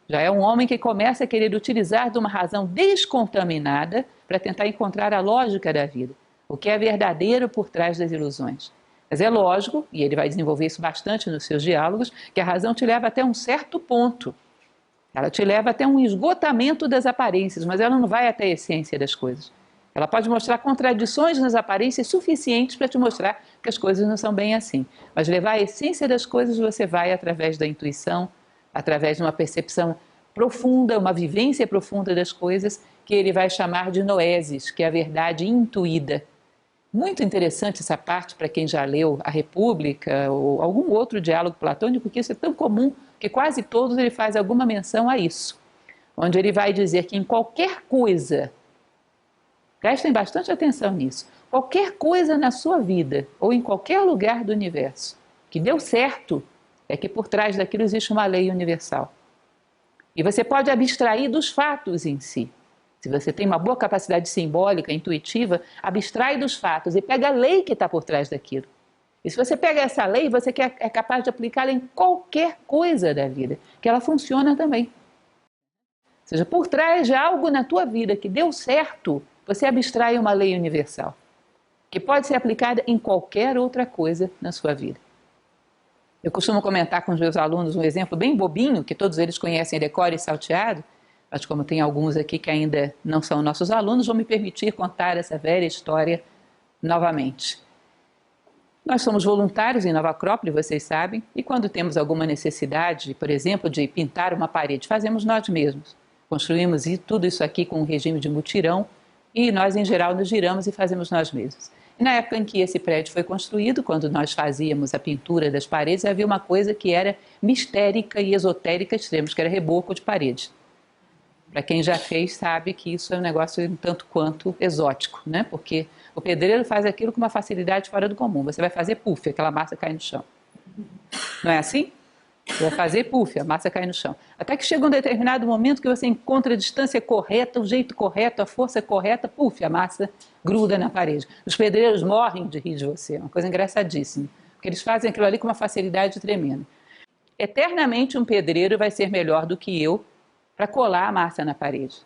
Já é um homem que começa a querer utilizar de uma razão descontaminada para tentar encontrar a lógica da vida, o que é verdadeiro por trás das ilusões. Mas é lógico, e ele vai desenvolver isso bastante nos seus diálogos, que a razão te leva até um certo ponto. Ela te leva até um esgotamento das aparências, mas ela não vai até a essência das coisas. Ela pode mostrar contradições nas aparências suficientes para te mostrar que as coisas não são bem assim. Mas levar a essência das coisas você vai através da intuição, através de uma percepção profunda, uma vivência profunda das coisas, que ele vai chamar de noesis, que é a verdade intuída. Muito interessante essa parte para quem já leu A República ou algum outro diálogo platônico, porque isso é tão comum que quase todos ele faz alguma menção a isso. Onde ele vai dizer que em qualquer coisa, prestem bastante atenção nisso, qualquer coisa na sua vida ou em qualquer lugar do universo que deu certo, é que por trás daquilo existe uma lei universal. E você pode abstrair dos fatos em si. Se você tem uma boa capacidade simbólica, intuitiva, abstrai dos fatos e pega a lei que está por trás daquilo. E se você pega essa lei, você é capaz de aplicá-la em qualquer coisa da vida, que ela funciona também. Ou seja, por trás de algo na tua vida que deu certo, você abstrai uma lei universal, que pode ser aplicada em qualquer outra coisa na sua vida. Eu costumo comentar com os meus alunos um exemplo bem bobinho, que todos eles conhecem decore e salteado, mas como tem alguns aqui que ainda não são nossos alunos, vou me permitir contar essa velha história novamente. Nós somos voluntários em Nova Acrópole, vocês sabem, e quando temos alguma necessidade, por exemplo, de pintar uma parede, fazemos nós mesmos. Construímos tudo isso aqui com um regime de mutirão, e nós, em geral, nos giramos e fazemos nós mesmos. E na época em que esse prédio foi construído, quando nós fazíamos a pintura das paredes, havia uma coisa que era mistérica e esotérica extremos, que era reboco de parede. Para quem já fez, sabe que isso é um negócio um tanto quanto exótico, né? Porque o pedreiro faz aquilo com uma facilidade fora do comum. Você vai fazer puff, aquela massa cai no chão. Não é assim? Você vai fazer puff, a massa cai no chão. Até que chega um determinado momento que você encontra a distância correta, o jeito correto, a força correta, puff, a massa gruda na parede. Os pedreiros morrem de rir de você, é uma coisa engraçadíssima. Porque eles fazem aquilo ali com uma facilidade tremenda. Eternamente um pedreiro vai ser melhor do que eu para colar a massa na parede.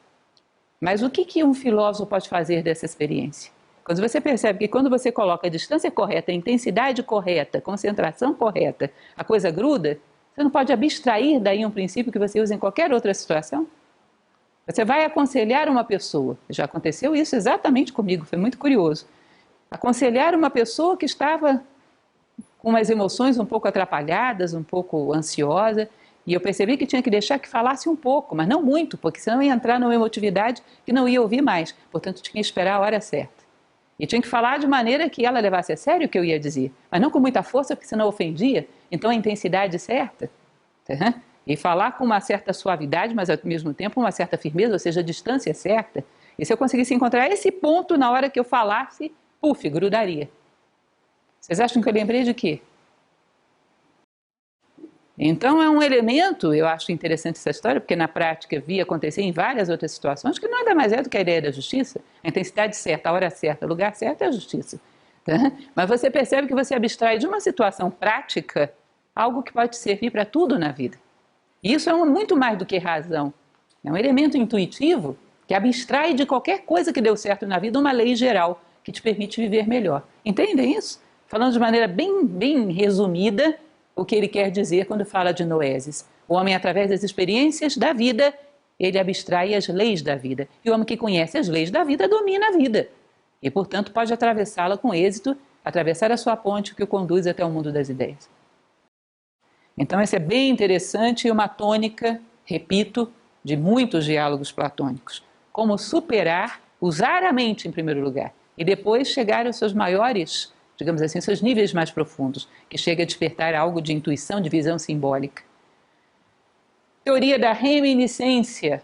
Mas o que um filósofo pode fazer dessa experiência? Quando você percebe que quando você coloca a distância correta, a intensidade correta, a concentração correta, a coisa gruda, você não pode abstrair daí um princípio que você usa em qualquer outra situação? Você vai aconselhar uma pessoa, já aconteceu isso exatamente comigo, foi muito curioso. Aconselhar uma pessoa que estava com umas emoções um pouco atrapalhadas, um pouco ansiosa, e eu percebi que tinha que deixar que falasse um pouco, mas não muito, porque senão ia entrar numa emotividade que não ia ouvir mais. Portanto, tinha que esperar a hora certa. E tinha que falar de maneira que ela levasse a sério o que eu ia dizer, mas não com muita força, porque senão ofendia. Então, a intensidade certa. Tá? E falar com uma certa suavidade, mas ao mesmo tempo uma certa firmeza, ou seja, a distância certa. E se eu conseguisse encontrar esse ponto na hora que eu falasse, puf, grudaria. Vocês acham que eu lembrei de quê? Então é um elemento, eu acho interessante essa história, porque na prática vi acontecer em várias outras situações, que nada mais é do que a ideia da justiça, a intensidade certa, a hora certa, o lugar certo é a justiça. Tá? Mas você percebe que você abstrai de uma situação prática algo que pode servir para tudo na vida. E isso é muito mais do que razão, é um elemento intuitivo que abstrai de qualquer coisa que deu certo na vida uma lei geral que te permite viver melhor. Entendem isso? Falando de maneira bem resumida, o que ele quer dizer quando fala de noeses. O homem, através das experiências da vida, ele abstrai as leis da vida. E o homem que conhece as leis da vida domina a vida. E, portanto, pode atravessá-la com êxito, atravessar a sua ponte que o conduz até o mundo das ideias. Então, isso é bem interessante e uma tônica, repito, de muitos diálogos platônicos. Como superar, usar a mente em primeiro lugar, e depois chegar aos seus maiores, digamos assim, seus níveis mais profundos, que chega a despertar algo de intuição, de visão simbólica. Teoria da reminiscência.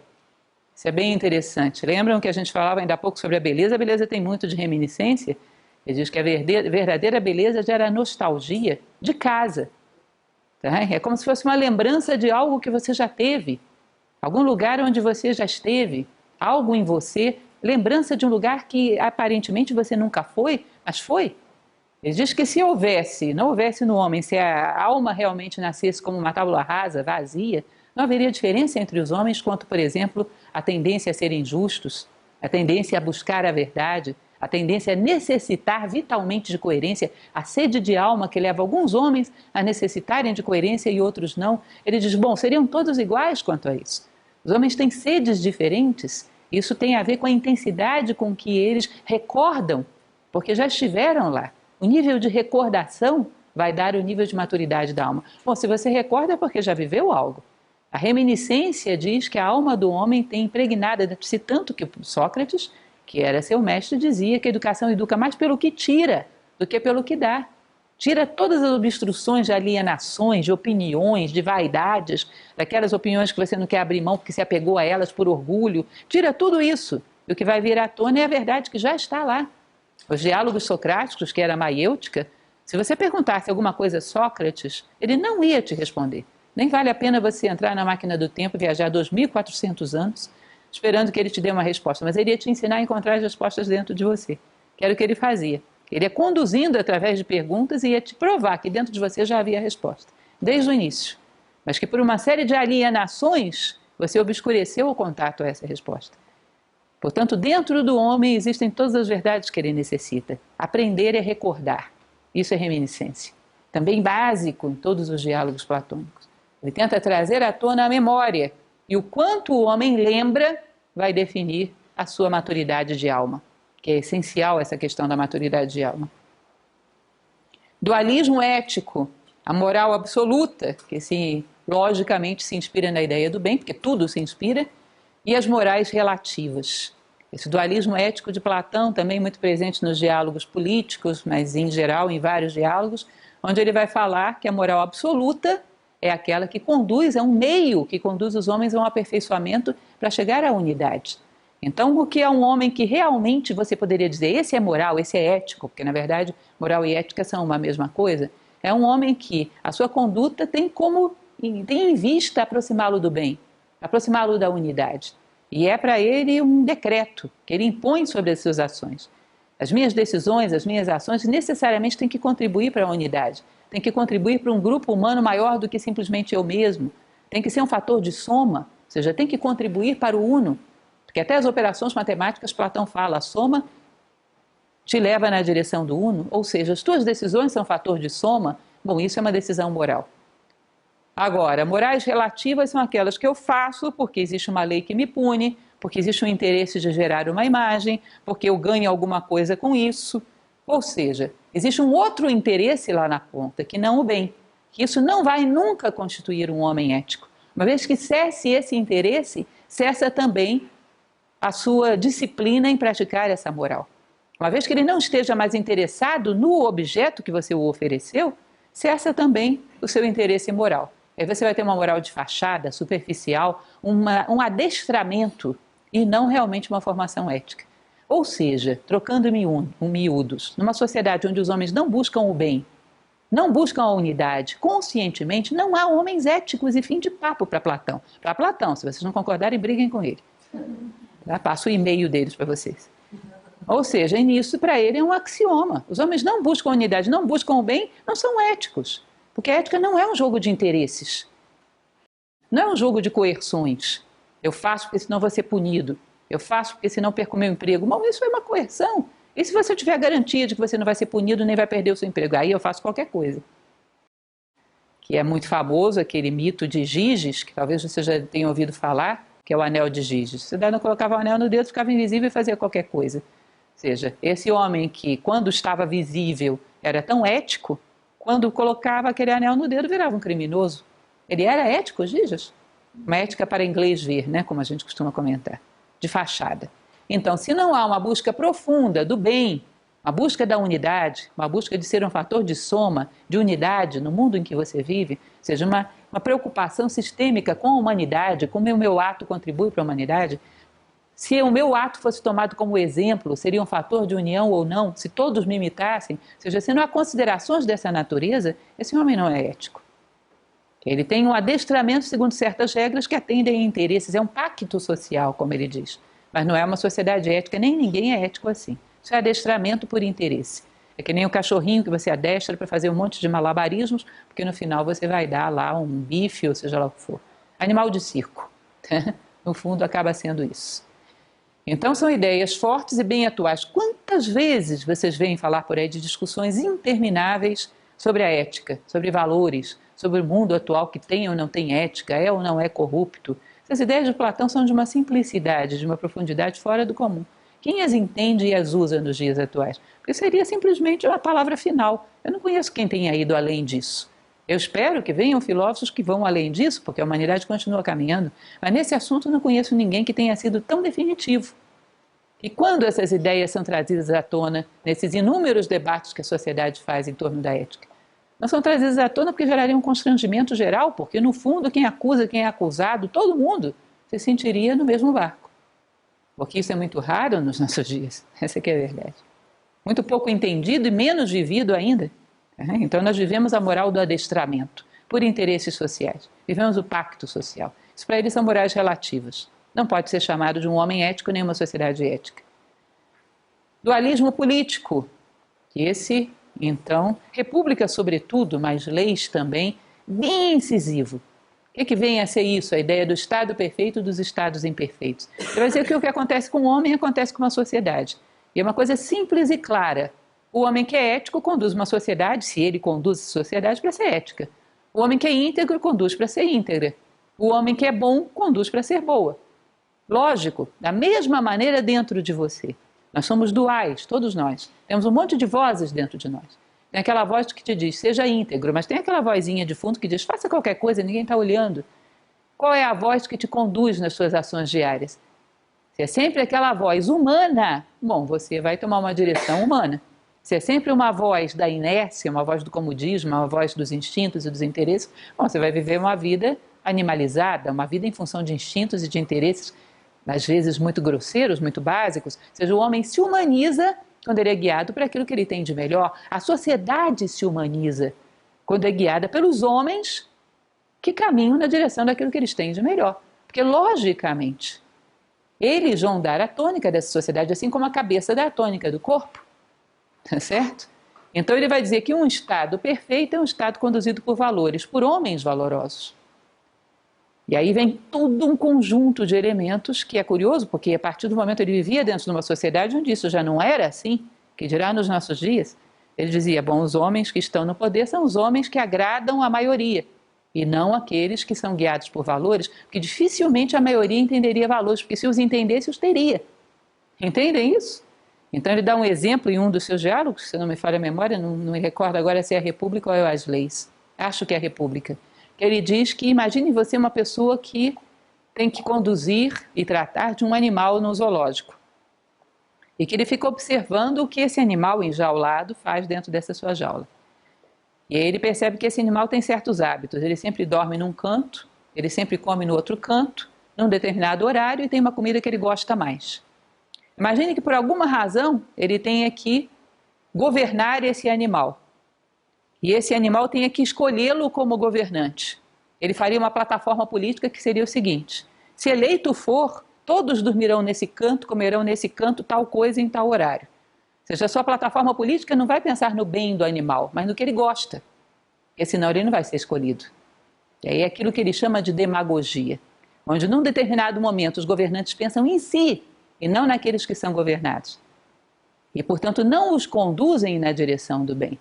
Isso é bem interessante. Lembram que a gente falava ainda há pouco sobre a beleza? A beleza tem muito de reminiscência. Ele diz que a verdadeira beleza gera nostalgia de casa. Tá? É como se fosse uma lembrança de algo que você já teve, algum lugar onde você já esteve, algo em você, lembrança de um lugar que aparentemente você nunca foi, mas foi. Ele diz que se não houvesse no homem, se a alma realmente nascesse como uma tábua rasa, vazia, não haveria diferença entre os homens quanto, por exemplo, a tendência a serem justos, a tendência a buscar a verdade, a tendência a necessitar vitalmente de coerência, a sede de alma que leva alguns homens a necessitarem de coerência e outros não. Ele diz, bom, seriam todos iguais quanto a isso. Os homens têm sedes diferentes, isso tem a ver com a intensidade com que eles recordam, porque já estiveram lá. O nível de recordação vai dar o nível de maturidade da alma. Bom, se você recorda é porque já viveu algo. A reminiscência diz que a alma do homem tem impregnada dentro de si, tanto que Sócrates, que era seu mestre, dizia que a educação educa mais pelo que tira do que pelo que dá. Tira todas as obstruções de alienações, de opiniões, de vaidades, daquelas opiniões que você não quer abrir mão porque se apegou a elas por orgulho. Tira tudo isso. E o que vai vir à tona é a verdade que já está lá. Os diálogos socráticos, que era a maiêutica, se você perguntasse alguma coisa a Sócrates, ele não ia te responder. Nem vale a pena você entrar na máquina do tempo, viajar 2.400 anos, esperando que ele te dê uma resposta, mas ele ia te ensinar a encontrar as respostas dentro de você, que era o que ele fazia. Ele ia conduzindo através de perguntas e ia te provar que dentro de você já havia a resposta, desde o início. Mas que por uma série de alienações, você obscureceu o contato a essa resposta. Portanto, dentro do homem existem todas as verdades que ele necessita. Aprender é recordar. Isso é reminiscência. Também básico em todos os diálogos platônicos. Ele tenta trazer à tona a memória. E o quanto o homem lembra vai definir a sua maturidade de alma. Que é essencial essa questão da maturidade de alma. Dualismo ético. A moral absoluta, que logicamente se inspira na ideia do bem, porque tudo se inspira. E as morais relativas. Esse dualismo ético de Platão também muito presente nos diálogos políticos, mas em geral em vários diálogos, onde ele vai falar que a moral absoluta é aquela que conduz, é um meio que conduz os homens a um aperfeiçoamento para chegar à unidade. Então, o que é um homem que realmente você poderia dizer, esse é moral, esse é ético, porque na verdade moral e ética são uma mesma coisa, é um homem que a sua conduta tem em vista aproximá-lo do bem, aproximá-lo da unidade. E é para ele um decreto que ele impõe sobre as suas ações. As minhas decisões, as minhas ações necessariamente têm que contribuir para a unidade, têm que contribuir para um grupo humano maior do que simplesmente eu mesmo, tem que ser um fator de soma, ou seja, tem que contribuir para o uno, porque até as operações matemáticas Platão fala, a soma te leva na direção do uno, ou seja, as tuas decisões são fator de soma, bom, isso é uma decisão moral. Agora, morais relativas são aquelas que eu faço porque existe uma lei que me pune, porque existe um interesse de gerar uma imagem, porque eu ganho alguma coisa com isso. Ou seja, existe um outro interesse lá na ponta, que não o bem. Que isso não vai nunca constituir um homem ético. Uma vez que cesse esse interesse, cessa também a sua disciplina em praticar essa moral. Uma vez que ele não esteja mais interessado no objeto que você o ofereceu, cessa também o seu interesse moral. Aí você vai ter uma moral de fachada, superficial, um adestramento e não realmente uma formação ética. Ou seja, trocando miúdos, numa sociedade onde os homens não buscam o bem, não buscam a unidade, conscientemente, não há homens éticos e fim de papo para Platão. Para Platão, se vocês não concordarem, briguem com ele. Tá? Passo o e-mail deles para vocês. Ou seja, nisso para ele é um axioma. Os homens não buscam a unidade, não buscam o bem, não são éticos. Porque a ética não é um jogo de interesses. Não é um jogo de coerções. Eu faço porque senão vou ser punido. Eu faço porque senão perco meu emprego. Bom, isso é uma coerção. E se você tiver a garantia de que você não vai ser punido nem vai perder o seu emprego? Aí eu faço qualquer coisa. Que é muito famoso aquele mito de Giges, que talvez você já tenha ouvido falar, que é o anel de Giges. Você não colocava o anel no dedo, ficava invisível e fazia qualquer coisa. Ou seja, esse homem que quando estava visível era tão ético, quando colocava aquele anel no dedo virava um criminoso. Ele era ético, Giges? Uma ética para inglês ver, né, como a gente costuma comentar, de fachada. Então, se não há uma busca profunda do bem, uma busca da unidade, uma busca de ser um fator de soma, de unidade no mundo em que você vive, ou seja, uma preocupação sistêmica com a humanidade, como o meu ato contribui para a humanidade, se o meu ato fosse tomado como exemplo, seria um fator de união ou não, se todos me imitassem, ou seja, se não há considerações dessa natureza, esse homem não é ético. Ele tem um adestramento segundo certas regras que atendem a interesses, é um pacto social, como ele diz. Mas não é uma sociedade ética, nem ninguém é ético assim. Isso é adestramento por interesse. É que nem o cachorrinho que você adestra para fazer um monte de malabarismos, porque no final você vai dar lá um bife, ou seja lá o que for. Animal de circo. No fundo, acaba sendo isso. Então, são ideias fortes e bem atuais. Quantas vezes vocês veem falar por aí de discussões intermináveis sobre a ética, sobre valores, sobre o mundo atual que tem ou não tem ética, é ou não é corrupto? Essas ideias de Platão são de uma simplicidade, de uma profundidade fora do comum. Quem as entende e as usa nos dias atuais? Porque seria simplesmente uma palavra final. Eu não conheço quem tenha ido além disso. Eu espero que venham filósofos que vão além disso, porque a humanidade continua caminhando, mas nesse assunto eu não conheço ninguém que tenha sido tão definitivo. E quando essas ideias são trazidas à tona, nesses inúmeros debates que a sociedade faz em torno da ética, não são trazidas à tona porque gerariam um constrangimento geral, porque no fundo quem acusa, quem é acusado, todo mundo se sentiria no mesmo barco. Porque isso é muito raro nos nossos dias, essa que é a verdade. Muito pouco entendido e menos vivido ainda. Então nós vivemos a moral do adestramento, por interesses sociais. Vivemos o pacto social. Isso para eles são morais relativas. Não pode ser chamado de um homem ético nem uma sociedade ética. Dualismo político, que esse, então, república sobretudo, mas leis também, bem incisivo. O que vem a ser isso? A ideia do Estado perfeito dos Estados imperfeitos. Você vai dizer que o que acontece com o homem acontece com uma sociedade. E é uma coisa simples e clara. O homem que é ético conduz uma sociedade, se ele conduz a sociedade, para ser ética. O homem que é íntegro conduz para ser íntegra. O homem que é bom conduz para ser boa. Lógico, da mesma maneira dentro de você. Nós somos duais, todos nós. Temos um monte de vozes dentro de nós. Tem aquela voz que te diz, seja íntegro, mas tem aquela vozinha de fundo que diz, faça qualquer coisa, ninguém está olhando. Qual é a voz que te conduz nas suas ações diárias? Se é sempre aquela voz humana, bom, você vai tomar uma direção humana. Se é sempre uma voz da inércia, uma voz do comodismo, uma voz dos instintos e dos interesses, bom, você vai viver uma vida animalizada, uma vida em função de instintos e de interesses, às vezes muito grosseiros, muito básicos. Ou seja, o homem se humaniza quando ele é guiado por aquilo que ele tem de melhor. A sociedade se humaniza quando é guiada pelos homens que caminham na direção daquilo que eles têm de melhor. Porque, logicamente, eles vão dar a tônica dessa sociedade, assim como a cabeça dá a tônica do corpo. Certo? Então ele vai dizer que um Estado perfeito é um Estado conduzido por valores, por homens valorosos. E aí vem todo um conjunto de elementos que é curioso, porque a partir do momento ele vivia dentro de uma sociedade onde isso já não era assim, que dirá nos nossos dias. Ele dizia, bom, os homens que estão no poder são os homens que agradam a maioria, e não aqueles que são guiados por valores, porque dificilmente a maioria entenderia valores, porque se os entendesse, os teria. Entendem isso? Então ele dá um exemplo em um dos seus diálogos, se não me falha a memória, não me recordo agora se é a República ou é as Leis. Acho que é a República. Ele diz que imagine você uma pessoa que tem que conduzir e tratar de um animal no zoológico. E que ele fica observando o que esse animal enjaulado faz dentro dessa sua jaula. E aí ele percebe que esse animal tem certos hábitos. Ele sempre dorme num canto, ele sempre come no outro canto, num determinado horário, e tem uma comida que ele gosta mais. Imagine que por alguma razão ele tenha que governar esse animal. E esse animal tenha que escolhê-lo como governante. Ele faria uma plataforma política que seria o seguinte: se eleito for, todos dormirão nesse canto, comerão nesse canto tal coisa em tal horário. Ou seja, a sua plataforma política não vai pensar no bem do animal, mas no que ele gosta. Porque senão ele não vai ser escolhido. E aí é aquilo que ele chama de demagogia, onde num determinado momento os governantes pensam em si, e não naqueles que são governados. E, portanto, não os conduzem na direção do bem.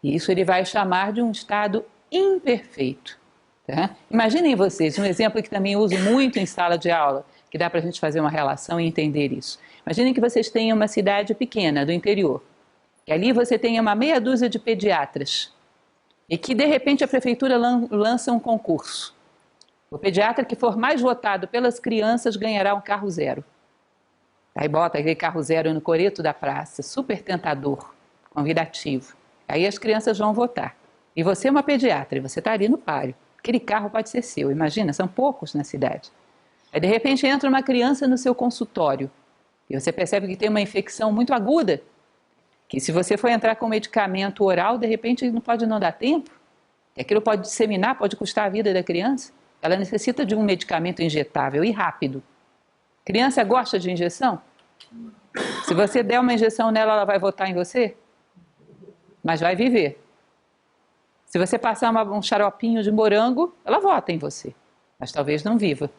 E isso ele vai chamar de um Estado imperfeito. Tá? Imaginem vocês, um exemplo que também uso muito em sala de aula, que dá para a gente fazer uma relação e entender isso. Imaginem que vocês tenham uma cidade pequena, do interior, que ali você tenha uma meia dúzia de pediatras, e que, de repente, a prefeitura lança um concurso. O pediatra que for mais votado pelas crianças ganhará um carro zero. Aí bota aquele carro zero no coreto da praça, super tentador, convidativo. Aí as crianças vão votar. E você é uma pediatra, e você está ali no páreo. Aquele carro pode ser seu, imagina, são poucos na cidade. Aí de repente entra uma criança no seu consultório, e você percebe que tem uma infecção muito aguda, que se você for entrar com medicamento oral, de repente não pode não dar tempo, e aquilo pode disseminar, pode custar a vida da criança. Ela necessita de um medicamento injetável e rápido. Criança gosta de injeção? Se você der uma injeção nela, ela vai votar em você? Mas vai viver. Se você passar um xaropinho de morango, ela vota em você, mas talvez não viva.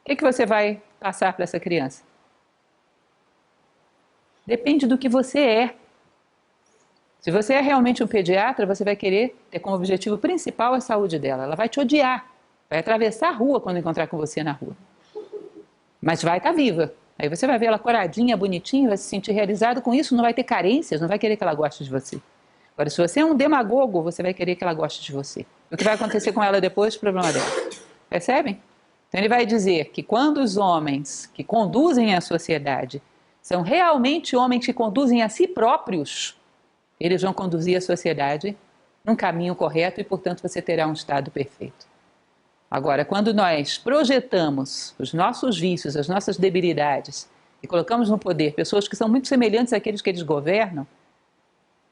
O que você vai passar para essa criança? Depende do que você é. Se você é realmente um pediatra, você vai querer ter como objetivo principal a saúde dela. Ela vai te odiar, vai atravessar a rua quando encontrar com você na rua. Mas vai estar viva. Aí você vai ver ela coradinha, bonitinha, vai se sentir realizado com isso, não vai ter carências, não vai querer que ela goste de você. Agora, se você é um demagogo, você vai querer que ela goste de você. O que vai acontecer com ela depois, o problema dela. Percebem? Então ele vai dizer que quando os homens que conduzem a sociedade são realmente homens que conduzem a si próprios, eles vão conduzir a sociedade num caminho correto e, portanto, você terá um Estado perfeito. Agora, quando nós projetamos os nossos vícios, as nossas debilidades e colocamos no poder pessoas que são muito semelhantes àqueles que eles governam,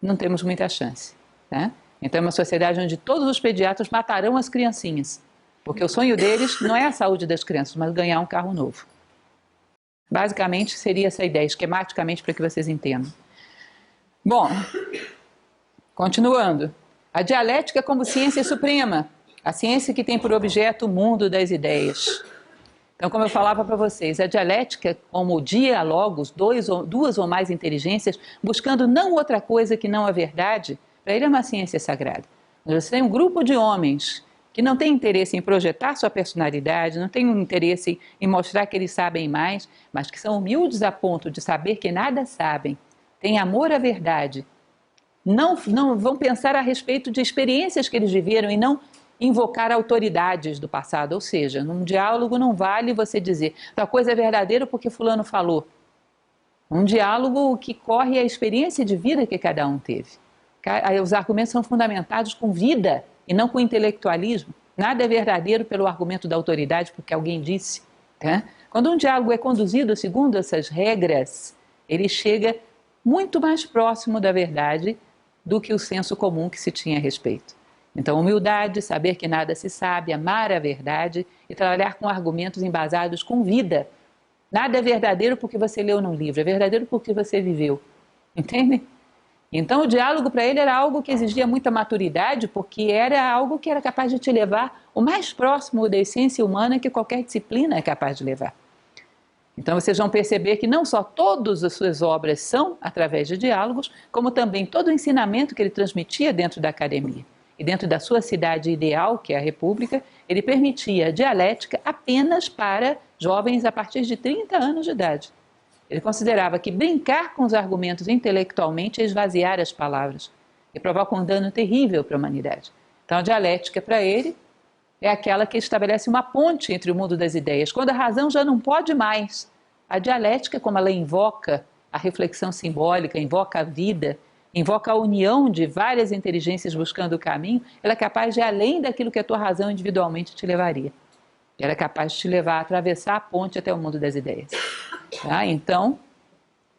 não temos muita chance. Tá? Então é uma sociedade onde todos os pediatras matarão as criancinhas, porque o sonho deles não é a saúde das crianças, mas ganhar um carro novo. Basicamente seria essa ideia, esquematicamente, para que vocês entendam. Bom, continuando. A dialética como ciência suprema, a ciência que tem por objeto o mundo das ideias. Então, como eu falava para vocês, a dialética como diálogos, duas ou mais inteligências, buscando não outra coisa que não a verdade, para ele é uma ciência sagrada. Você tem um grupo de homens que não tem interesse em projetar sua personalidade, não tem um interesse em mostrar que eles sabem mais, mas que são humildes a ponto de saber que nada sabem, têm amor à verdade, não vão pensar a respeito de experiências que eles viveram e não invocar autoridades do passado, ou seja, num diálogo não vale você dizer tal coisa é verdadeira porque fulano falou. Um diálogo que corre a experiência de vida que cada um teve. Os argumentos são fundamentados com vida e não com intelectualismo. Nada é verdadeiro pelo argumento da autoridade porque alguém disse. Tá? Quando um diálogo é conduzido segundo essas regras, ele chega muito mais próximo da verdade do que o senso comum que se tinha a respeito. Então, humildade, saber que nada se sabe, amar a verdade e trabalhar com argumentos embasados com vida. Nada é verdadeiro porque você leu num livro, é verdadeiro porque você viveu. Entende? Então, o diálogo para ele era algo que exigia muita maturidade, porque era algo que era capaz de te levar o mais próximo da essência humana que qualquer disciplina é capaz de levar. Então, vocês vão perceber que não só todas as suas obras são através de diálogos, como também todo o ensinamento que ele transmitia dentro da academia. E dentro da sua cidade ideal, que é a República, ele permitia a dialética apenas para jovens a partir de 30 anos de idade. Ele considerava que brincar com os argumentos intelectualmente é esvaziar as palavras e provoca um dano terrível para a humanidade. Então, a dialética, para ele, é aquela que estabelece uma ponte entre o mundo das ideias. Quando a razão já não pode mais, a dialética, como ela invoca a reflexão simbólica, invoca a vida, invoca a união de várias inteligências buscando o caminho, ela é capaz de ir além daquilo que a tua razão individualmente te levaria. Ela é capaz de te levar a atravessar a ponte até o mundo das ideias. Tá? Então,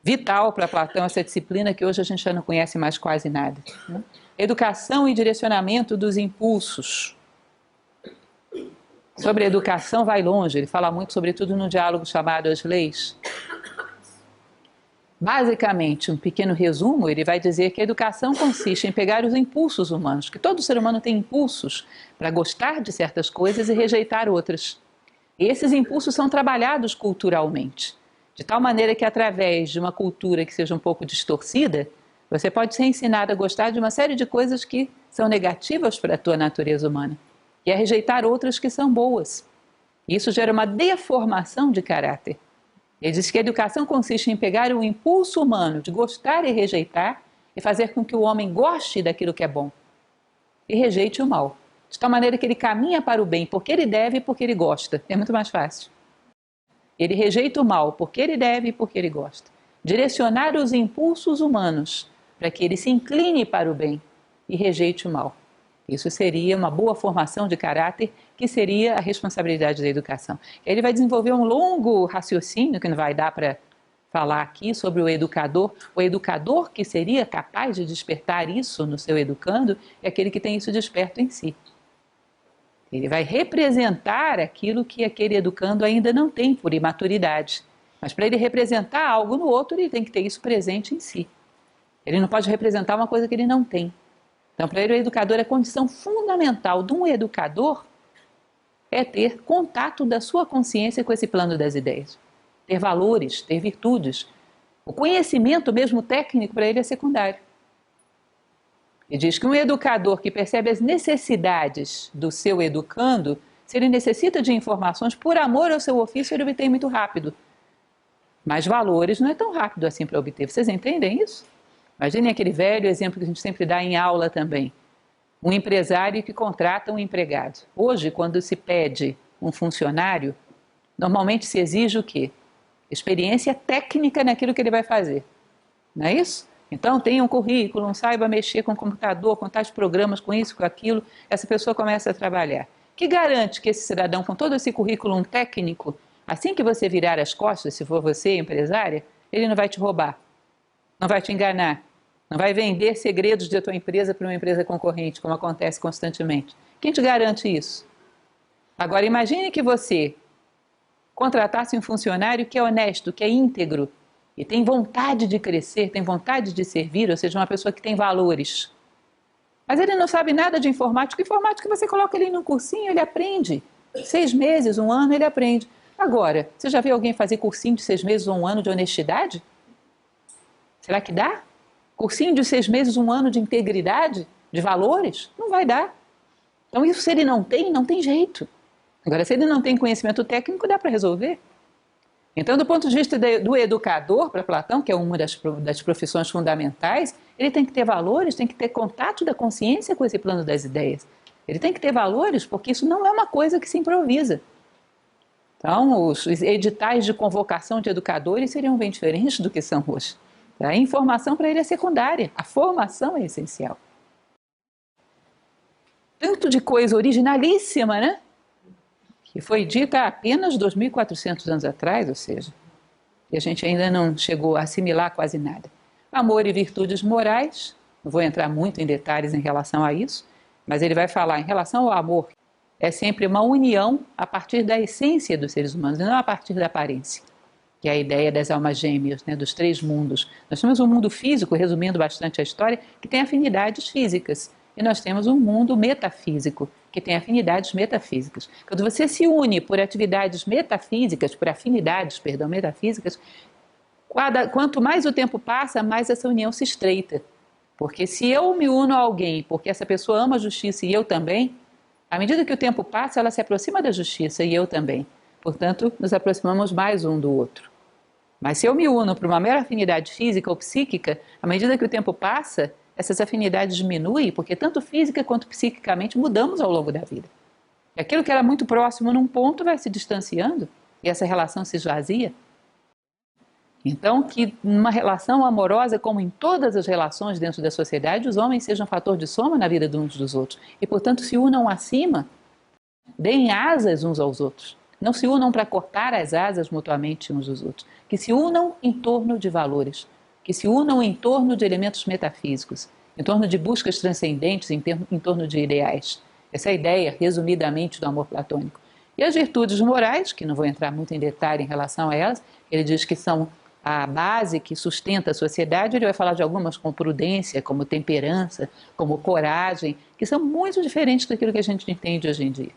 vital para Platão essa disciplina que hoje a gente já não conhece mais quase nada. Né? Educação e direcionamento dos impulsos. Sobre a educação vai longe, ele fala muito sobretudo no diálogo chamado As Leis. Basicamente, um pequeno resumo, ele vai dizer que a educação consiste em pegar os impulsos humanos, que todo ser humano tem impulsos para gostar de certas coisas e rejeitar outras. E esses impulsos são trabalhados culturalmente, de tal maneira que através de uma cultura que seja um pouco distorcida, você pode ser ensinado a gostar de uma série de coisas que são negativas para a tua natureza humana e a rejeitar outras que são boas. Isso gera uma deformação de caráter. Ele diz que a educação consiste em pegar o impulso humano de gostar e rejeitar e fazer com que o homem goste daquilo que é bom e rejeite o mal, de tal maneira que ele caminha para o bem porque ele deve e porque ele gosta. É muito mais fácil. Ele rejeita o mal porque ele deve e porque ele gosta. Direcionar os impulsos humanos para que ele se incline para o bem e rejeite o mal. Isso seria uma boa formação de caráter, que seria a responsabilidade da educação. Ele vai desenvolver um longo raciocínio, que não vai dar para falar aqui, sobre o educador que seria capaz de despertar isso no seu educando, é aquele que tem isso desperto em si. Ele vai representar aquilo que aquele educando ainda não tem por imaturidade. Mas para ele representar algo no outro, ele tem que ter isso presente em si. Ele não pode representar uma coisa que ele não tem. Então, para ele, o educador, a condição fundamental de um educador é ter contato da sua consciência com esse plano das ideias. Ter valores, ter virtudes. O conhecimento, mesmo técnico, para ele é secundário. E diz que um educador que percebe as necessidades do seu educando, se ele necessita de informações por amor ao seu ofício, ele obtém muito rápido. Mas valores não é tão rápido assim para obter. Vocês entendem isso? Imaginem aquele velho exemplo que a gente sempre dá em aula também. Um empresário que contrata um empregado. Hoje, quando se pede um funcionário, normalmente se exige o quê? Experiência técnica naquilo que ele vai fazer. Não é isso? Então, tenha um currículo, saiba mexer com o computador, com tais programas, com isso, com aquilo. Essa pessoa começa a trabalhar. Que garante que esse cidadão, com todo esse currículo técnico, assim que você virar as costas, se for você empresária, ele não vai te roubar, não vai te enganar, não vai vender segredos da tua empresa para uma empresa concorrente, como acontece constantemente. Quem te garante isso? Agora, imagine que você contratasse um funcionário que é honesto, que é íntegro, e tem vontade de crescer, tem vontade de servir, ou seja, uma pessoa que tem valores. Mas ele não sabe nada de informática. Informática você coloca ele num cursinho, ele aprende. 6 meses, 1 ano, ele aprende. Agora, você já viu alguém fazer cursinho de 6 meses ou 1 ano de honestidade? Será que dá? Cursinho de 6 meses, 1 ano de integridade, de valores? Não vai dar. Então isso, se ele não tem jeito. Agora, se ele não tem conhecimento técnico, dá para resolver. Então, do ponto de vista do educador, para Platão, que é uma das profissões fundamentais, ele tem que ter valores, tem que ter contato da consciência com esse plano das ideias. Ele tem que ter valores, porque isso não é uma coisa que se improvisa. Então, os editais de convocação de educadores seriam bem diferentes do que são hoje. A informação para ele é secundária, a formação é essencial. Tanto de coisa originalíssima, né? Que foi dita há apenas 2.400 anos atrás, ou seja, e a gente ainda não chegou a assimilar quase nada. Amor e virtudes morais, não vou entrar muito em detalhes em relação a isso, mas ele vai falar em relação ao amor, é sempre uma união a partir da essência dos seres humanos, e não a partir da aparência, que é a ideia das almas gêmeas, né, dos três mundos. Nós temos um mundo físico, resumindo bastante a história, que tem afinidades físicas, e nós temos um mundo metafísico, que tem afinidades metafísicas. Quando você se une por atividades metafísicas, por afinidades, perdão, metafísicas, quanto mais o tempo passa, mais essa união se estreita. Porque se eu me uno a alguém porque essa pessoa ama a justiça e eu também, à medida que o tempo passa, ela se aproxima da justiça e eu também. Portanto, nos aproximamos mais um do outro. Mas se eu me uno por uma mera afinidade física ou psíquica, à medida que o tempo passa, essas afinidades diminuem, porque tanto física quanto psiquicamente mudamos ao longo da vida. E aquilo que era muito próximo num ponto vai se distanciando e essa relação se esvazia. Então, que numa relação amorosa, como em todas as relações dentro da sociedade, os homens sejam um fator de soma na vida de uns dos outros. E, portanto, se unam acima, deem asas uns aos outros. Não se unam para cortar as asas mutuamente uns dos outros. Que se unam em torno de valores. Que se unam em torno de elementos metafísicos. Em torno de buscas transcendentes, em torno de ideais. Essa é a ideia, resumidamente, do amor platônico. E as virtudes morais, que não vou entrar muito em detalhe em relação a elas, ele diz que são a base que sustenta a sociedade. Ele vai falar de algumas como prudência, como temperança, como coragem, que são muito diferentes daquilo que a gente entende hoje em dia.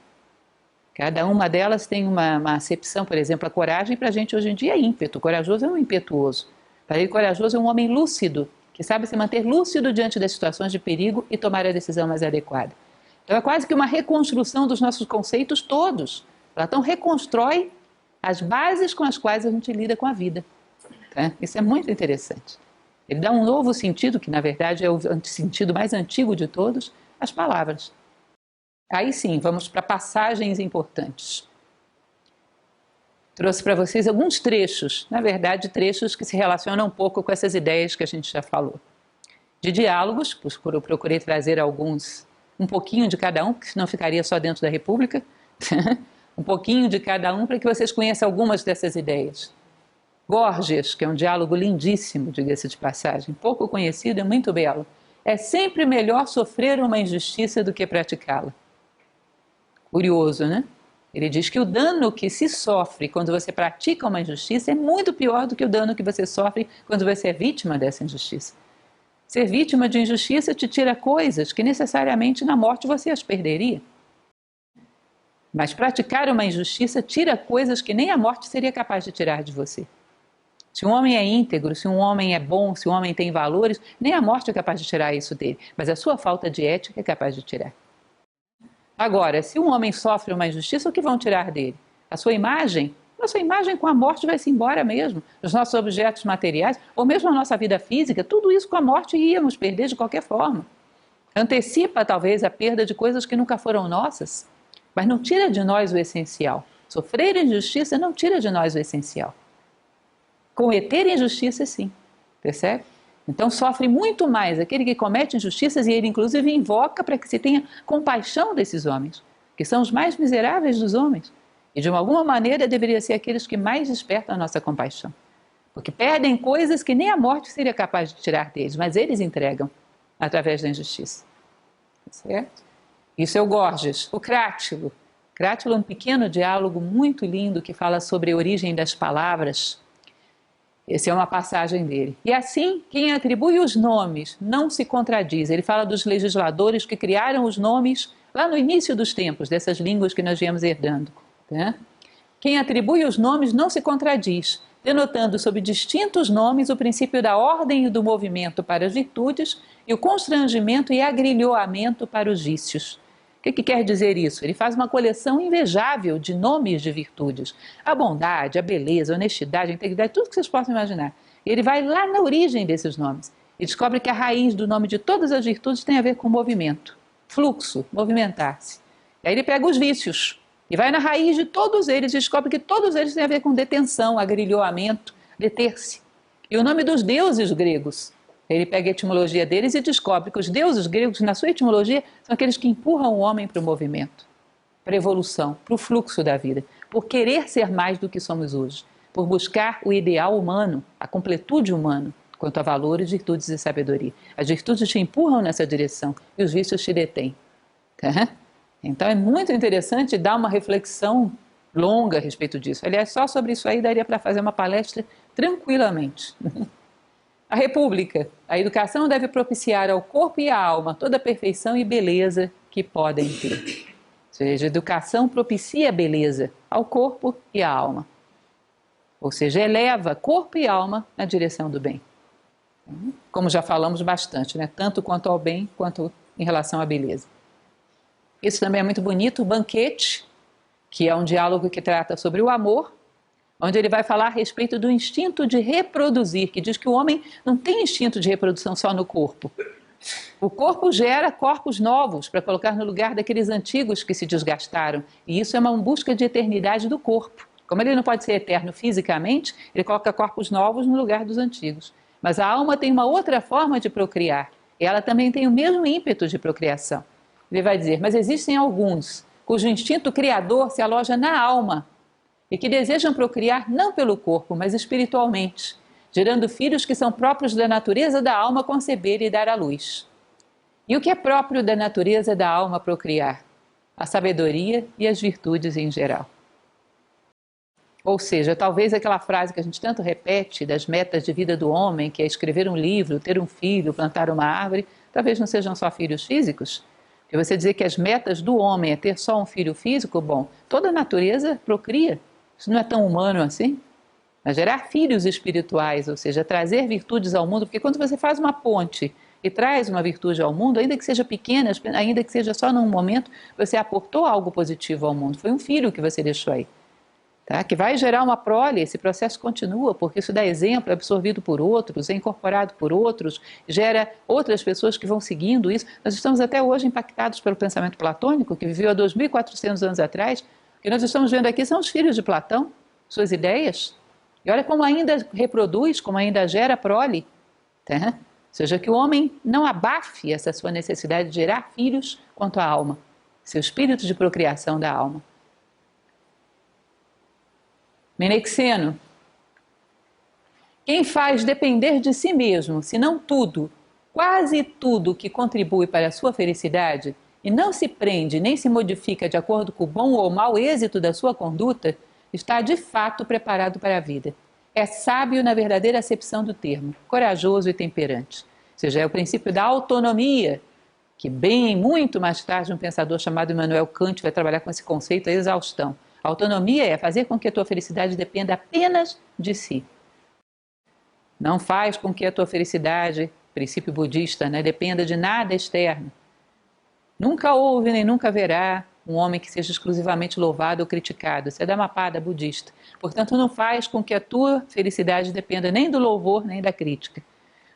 Cada uma delas tem uma acepção. Por exemplo, a coragem para a gente hoje em dia é ímpeto. O corajoso é um impetuoso. Para ele, corajoso é um homem lúcido, que sabe se manter lúcido diante das situações de perigo e tomar a decisão mais adequada. Então é quase que uma reconstrução dos nossos conceitos todos. Platão reconstrói as bases com as quais a gente lida com a vida. Isso é muito interessante. Ele dá um novo sentido, que na verdade é o sentido mais antigo de todos, às palavras. Aí sim, vamos para passagens importantes. Trouxe para vocês alguns trechos, na verdade trechos que se relacionam um pouco com essas ideias que a gente já falou. De diálogos, eu procurei trazer alguns, um pouquinho de cada um, porque senão ficaria só dentro da República. Um pouquinho de cada um para que vocês conheçam algumas dessas ideias. Gorgias, que é um diálogo lindíssimo, diga-se de passagem, pouco conhecido e muito belo. É sempre melhor sofrer uma injustiça do que praticá-la. Curioso, né? Ele diz que o dano que se sofre quando você pratica uma injustiça é muito pior do que o dano que você sofre quando você é vítima dessa injustiça. Ser vítima de injustiça te tira coisas que necessariamente na morte você as perderia. Mas praticar uma injustiça tira coisas que nem a morte seria capaz de tirar de você. Se um homem é íntegro, se um homem é bom, se um homem tem valores, nem a morte é capaz de tirar isso dele, mas a sua falta de ética é capaz de tirar. Agora, se um homem sofre uma injustiça, o que vão tirar dele? A sua imagem? Nossa imagem com a morte vai-se embora mesmo. Os nossos objetos materiais, ou mesmo a nossa vida física, tudo isso com a morte íamos perder de qualquer forma. Antecipa talvez a perda de coisas que nunca foram nossas, mas não tira de nós o essencial. Sofrer injustiça não tira de nós o essencial. Cometer injustiça, sim, percebe? Então sofre muito mais aquele que comete injustiças, e ele inclusive invoca para que se tenha compaixão desses homens, que são os mais miseráveis dos homens. E de alguma maneira deveria ser aqueles que mais despertam a nossa compaixão. Porque perdem coisas que nem a morte seria capaz de tirar deles, mas eles entregam através da injustiça. Certo? Isso é o Gorgias. O Crátilo. Crátilo é um pequeno diálogo muito lindo que fala sobre a origem das palavras. Essa é uma passagem dele. E assim, quem atribui os nomes não se contradiz. Ele fala dos legisladores que criaram os nomes lá no início dos tempos, dessas línguas que nós viemos herdando. Né? Quem atribui os nomes não se contradiz, denotando sob distintos nomes o princípio da ordem e do movimento para as virtudes e o constrangimento e agrilhoamento para os vícios. O que quer dizer isso? Ele faz uma coleção invejável de nomes de virtudes. A bondade, a beleza, a honestidade, a integridade, tudo que vocês possam imaginar. Ele vai lá na origem desses nomes e descobre que a raiz do nome de todas as virtudes tem a ver com movimento. fluxo, movimentar-se. E aí ele pega os vícios e vai na raiz de todos eles e descobre que todos eles têm a ver com detenção, agrilhoamento, deter-se. E o nome dos deuses gregos, ele pega a etimologia deles e descobre que os deuses gregos, na sua etimologia, são aqueles que empurram o homem para o movimento, para a evolução, para o fluxo da vida, por querer ser mais do que somos hoje, por buscar o ideal humano, a completude humana, quanto a valores, virtudes e sabedoria. As virtudes te empurram nessa direção e os vícios te detêm. Tá? Então é muito interessante dar uma reflexão longa a respeito disso. Aliás, só sobre isso aí daria para fazer uma palestra tranquilamente. A República. A educação deve propiciar ao corpo e à alma toda a perfeição e beleza que podem ter. Ou seja, a educação propicia a beleza ao corpo e à alma. Ou seja, eleva corpo e alma na direção do bem. Como já falamos bastante, né? Tanto quanto ao bem, quanto em relação à beleza. Isso também é muito bonito, o Banquete, que é um diálogo que trata sobre o amor, onde ele vai falar a respeito do instinto de reproduzir, que diz que o homem não tem instinto de reprodução só no corpo. O corpo gera corpos novos para colocar no lugar daqueles antigos que se desgastaram, e isso é uma busca de eternidade do corpo. Como ele não pode ser eterno fisicamente, ele coloca corpos novos no lugar dos antigos. Mas a alma tem uma outra forma de procriar, e ela também tem o mesmo ímpeto de procriação. Ele vai dizer, mas existem alguns cujo instinto criador se aloja na alma e que desejam procriar não pelo corpo, mas espiritualmente, gerando filhos que são próprios da natureza da alma conceber e dar à luz. E o que é próprio da natureza da alma procriar? A sabedoria e as virtudes em geral. Ou seja, talvez aquela frase que a gente tanto repete das metas de vida do homem, que é escrever um livro, ter um filho, plantar uma árvore, talvez não sejam só filhos físicos. E você dizer que as metas do homem é ter só um filho físico, bom, toda a natureza procria. Isso não é tão humano assim. Mas gerar filhos espirituais, ou seja, trazer virtudes ao mundo, porque quando você faz uma ponte e traz uma virtude ao mundo, ainda que seja pequena, ainda que seja só num momento, você aportou algo positivo ao mundo. Foi um filho que você deixou aí. Tá? Que vai gerar uma prole, esse processo continua, porque isso dá exemplo, é absorvido por outros, é incorporado por outros, gera outras pessoas que vão seguindo isso. Nós estamos até hoje impactados pelo pensamento platônico, que viveu há 2.400 anos atrás. O que nós estamos vendo aqui são os filhos de Platão, suas ideias. E olha como ainda reproduz, como ainda gera prole. Tá? Ou seja, que o homem não abafe essa sua necessidade de gerar filhos quanto à alma, seu espírito de procriação da alma. Menexeno. Quem faz depender de si mesmo, se não tudo, quase tudo que contribui para a sua felicidade, e não se prende nem se modifica de acordo com o bom ou mau êxito da sua conduta, está de fato preparado para a vida. É sábio na verdadeira acepção do termo, corajoso e temperante. Ou seja, é o princípio da autonomia, que bem muito mais tarde um pensador chamado Immanuel Kant vai trabalhar com esse conceito, a exaustão. A autonomia é fazer com que a tua felicidade dependa apenas de si. Não faz com que a tua felicidade, princípio budista, né, dependa de nada externo. Nunca houve nem nunca haverá um homem que seja exclusivamente louvado ou criticado. Isso é Dhammapada budista. Portanto, não faz com que a tua felicidade dependa nem do louvor nem da crítica.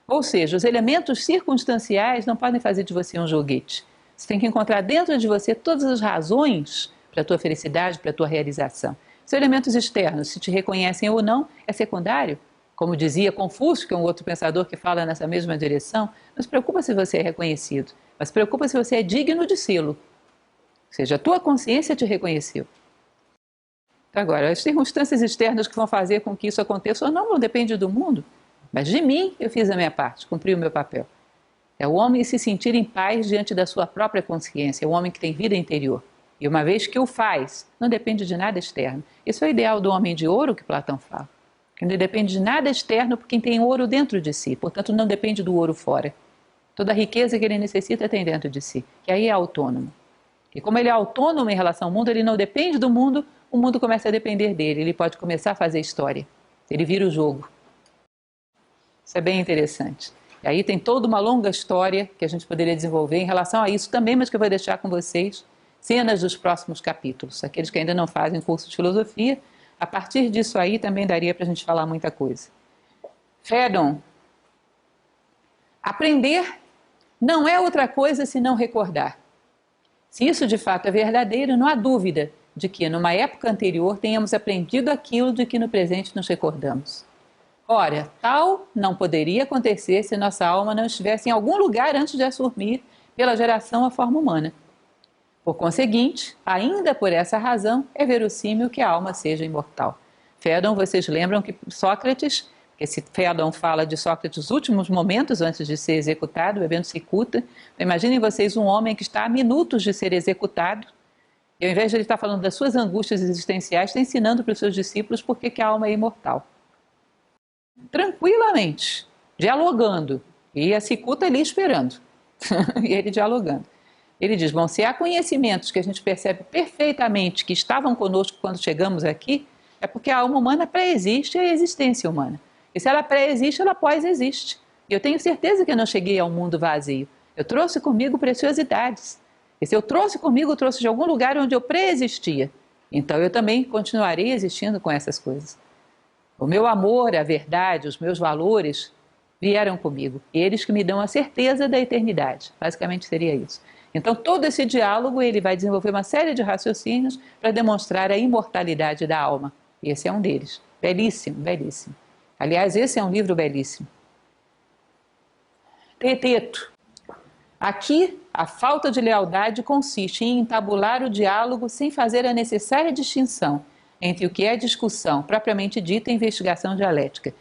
Ou seja, os elementos circunstanciais não podem fazer de você um joguete. Você tem que encontrar dentro de você todas as razões para a tua felicidade, para a tua realização. Os elementos externos, se te reconhecem ou não, é secundário. Como dizia Confúcio, que é um outro pensador que fala nessa mesma direção, não se preocupa se você é reconhecido, mas se preocupa se você é digno de sê-lo. Ou seja, a tua consciência te reconheceu. Agora, as circunstâncias externas que vão fazer com que isso aconteça ou não depende do mundo, mas de mim eu fiz a minha parte, cumpri o meu papel. É o homem se sentir em paz diante da sua própria consciência, é o homem que tem vida interior. E uma vez que o faz, não depende de nada externo. Isso é o ideal do homem de ouro que Platão fala. Que não depende de nada externo porque tem ouro dentro de si, portanto não depende do ouro fora. Toda a riqueza que ele necessita tem dentro de si, que aí é autônomo. E como ele é autônomo em relação ao mundo, ele não depende do mundo, o mundo começa a depender dele, ele pode começar a fazer história. Ele vira o jogo. Isso é bem interessante. E aí tem toda uma longa história que a gente poderia desenvolver em relação a isso também, mas que eu vou deixar com vocês cenas dos próximos capítulos. Aqueles que ainda não fazem curso de filosofia, a partir disso aí também daria para a gente falar muita coisa. Phaedon. Aprender não é outra coisa senão recordar. Se isso de fato é verdadeiro, não há dúvida de que, numa época anterior, tenhamos aprendido aquilo de que no presente nos recordamos. Ora, tal não poderia acontecer se nossa alma não estivesse em algum lugar antes de assumir pela geração a forma humana. Por conseguinte, ainda por essa razão, é verossímil que a alma seja imortal. Fédon, vocês lembram que Sócrates, esse Fédon fala de Sócrates nos últimos momentos antes de ser executado, bebendo cicuta. Então, imaginem vocês um homem que está a minutos de ser executado, e ao invés de ele estar falando das suas angústias existenciais, está ensinando para os seus discípulos por que a alma é imortal. Tranquilamente, dialogando, e a cicuta ali esperando, e ele dialogando. Ele diz, bom, se há conhecimentos que a gente percebe perfeitamente que estavam conosco quando chegamos aqui, é porque a alma humana pré-existe a existência humana. E se ela pré-existe, ela pós-existe. E eu tenho certeza que eu não cheguei ao mundo vazio. Eu trouxe comigo preciosidades. E se eu trouxe comigo, eu trouxe de algum lugar onde eu pré-existia. Então eu também continuarei existindo com essas coisas. O meu amor, a verdade, os meus valores vieram comigo. Eles que me dão a certeza da eternidade. Basicamente seria isso. Então todo esse diálogo ele vai desenvolver uma série de raciocínios para demonstrar a imortalidade da alma. E esse é um deles. Belíssimo, belíssimo. Aliás, esse é um livro belíssimo. Teeteto. Aqui, a falta de lealdade consiste em entabular o diálogo sem fazer a necessária distinção entre o que é discussão propriamente dita e investigação dialética.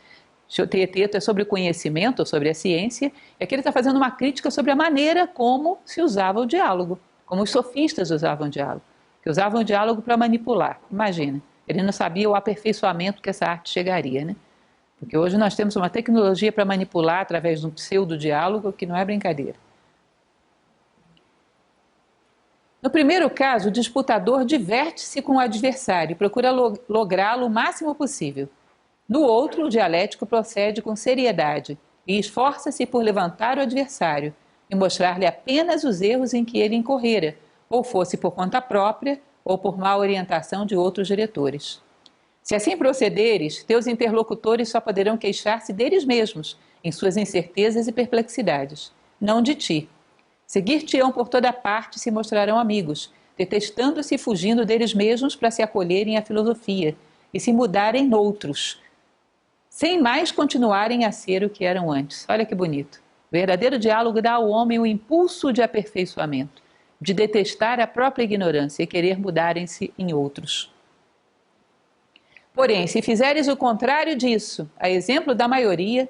Teeteto é sobre o conhecimento, sobre a ciência, e aqui ele está fazendo uma crítica sobre a maneira como se usava o diálogo, como os sofistas usavam o diálogo, que usavam o diálogo para manipular. Imagina, ele não sabia o aperfeiçoamento que essa arte chegaria, né? Porque hoje nós temos uma tecnologia para manipular através de um pseudo-diálogo que não é brincadeira. No primeiro caso, o disputador diverte-se com o adversário e procura lográ-lo o máximo possível. No outro, o dialético procede com seriedade e esforça-se por levantar o adversário e mostrar-lhe apenas os erros em que ele incorrera, ou fosse por conta própria ou por má orientação de outros diretores. Se assim procederes, teus interlocutores só poderão queixar-se deles mesmos, em suas incertezas e perplexidades, não de ti. Seguir-te-ão por toda parte e se mostrarão amigos, detestando-se e fugindo deles mesmos para se acolherem à filosofia e se mudarem noutros, sem mais continuarem a ser o que eram antes. Olha que bonito. O verdadeiro diálogo dá ao homem o impulso de aperfeiçoamento, de detestar a própria ignorância e querer mudarem-se em outros. Porém, se fizeres o contrário disso, a exemplo da maioria,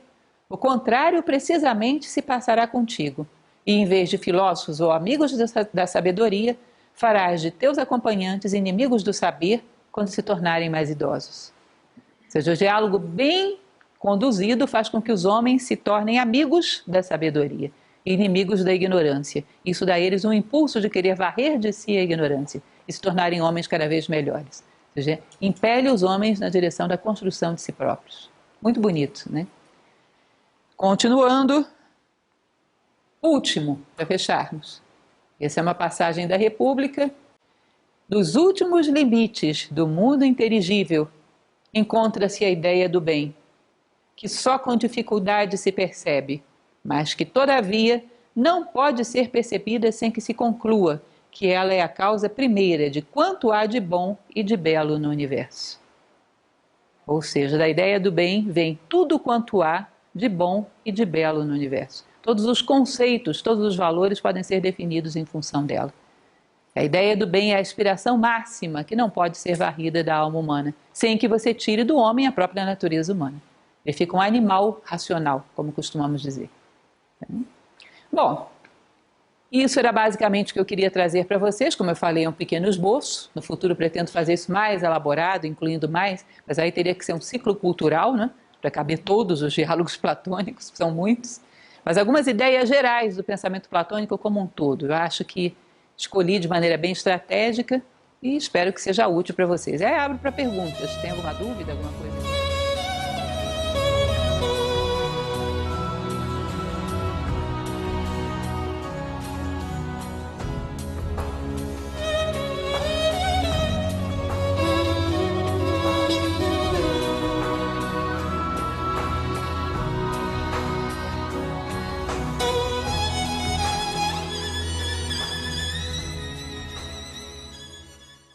o contrário precisamente se passará contigo, e em vez de filósofos ou amigos da sabedoria, farás de teus acompanhantes inimigos do saber quando se tornarem mais idosos. Ou seja, o diálogo bem conduzido faz com que os homens se tornem amigos da sabedoria e inimigos da ignorância. Isso dá a eles um impulso de querer varrer de si a ignorância e se tornarem homens cada vez melhores. Ou seja, impele os homens na direção da construção de si próprios. Muito bonito, né? Continuando, último, para fecharmos. Essa é uma passagem da República. Dos últimos limites do mundo inteligível, encontra-se a ideia do bem, que só com dificuldade se percebe, mas que, todavia, não pode ser percebida sem que se conclua que ela é a causa primeira de quanto há de bom e de belo no universo. Ou seja, da ideia do bem vem tudo quanto há de bom e de belo no universo. Todos os conceitos, todos os valores podem ser definidos em função dela. A ideia do bem é a aspiração máxima que não pode ser varrida da alma humana, sem que você tire do homem a própria natureza humana. Ele fica um animal racional, como costumamos dizer. Bom, isso era basicamente o que eu queria trazer para vocês. Como eu falei, é um pequeno esboço. No futuro pretendo fazer isso mais elaborado, incluindo mais, mas aí teria que ser um ciclo cultural, né? Para caber todos os diálogos platônicos, são muitos. Mas algumas ideias gerais do pensamento platônico como um todo. Eu acho que escolhi de maneira bem estratégica e espero que seja útil para vocês. Aí abro para perguntas. Tem alguma dúvida, alguma coisa?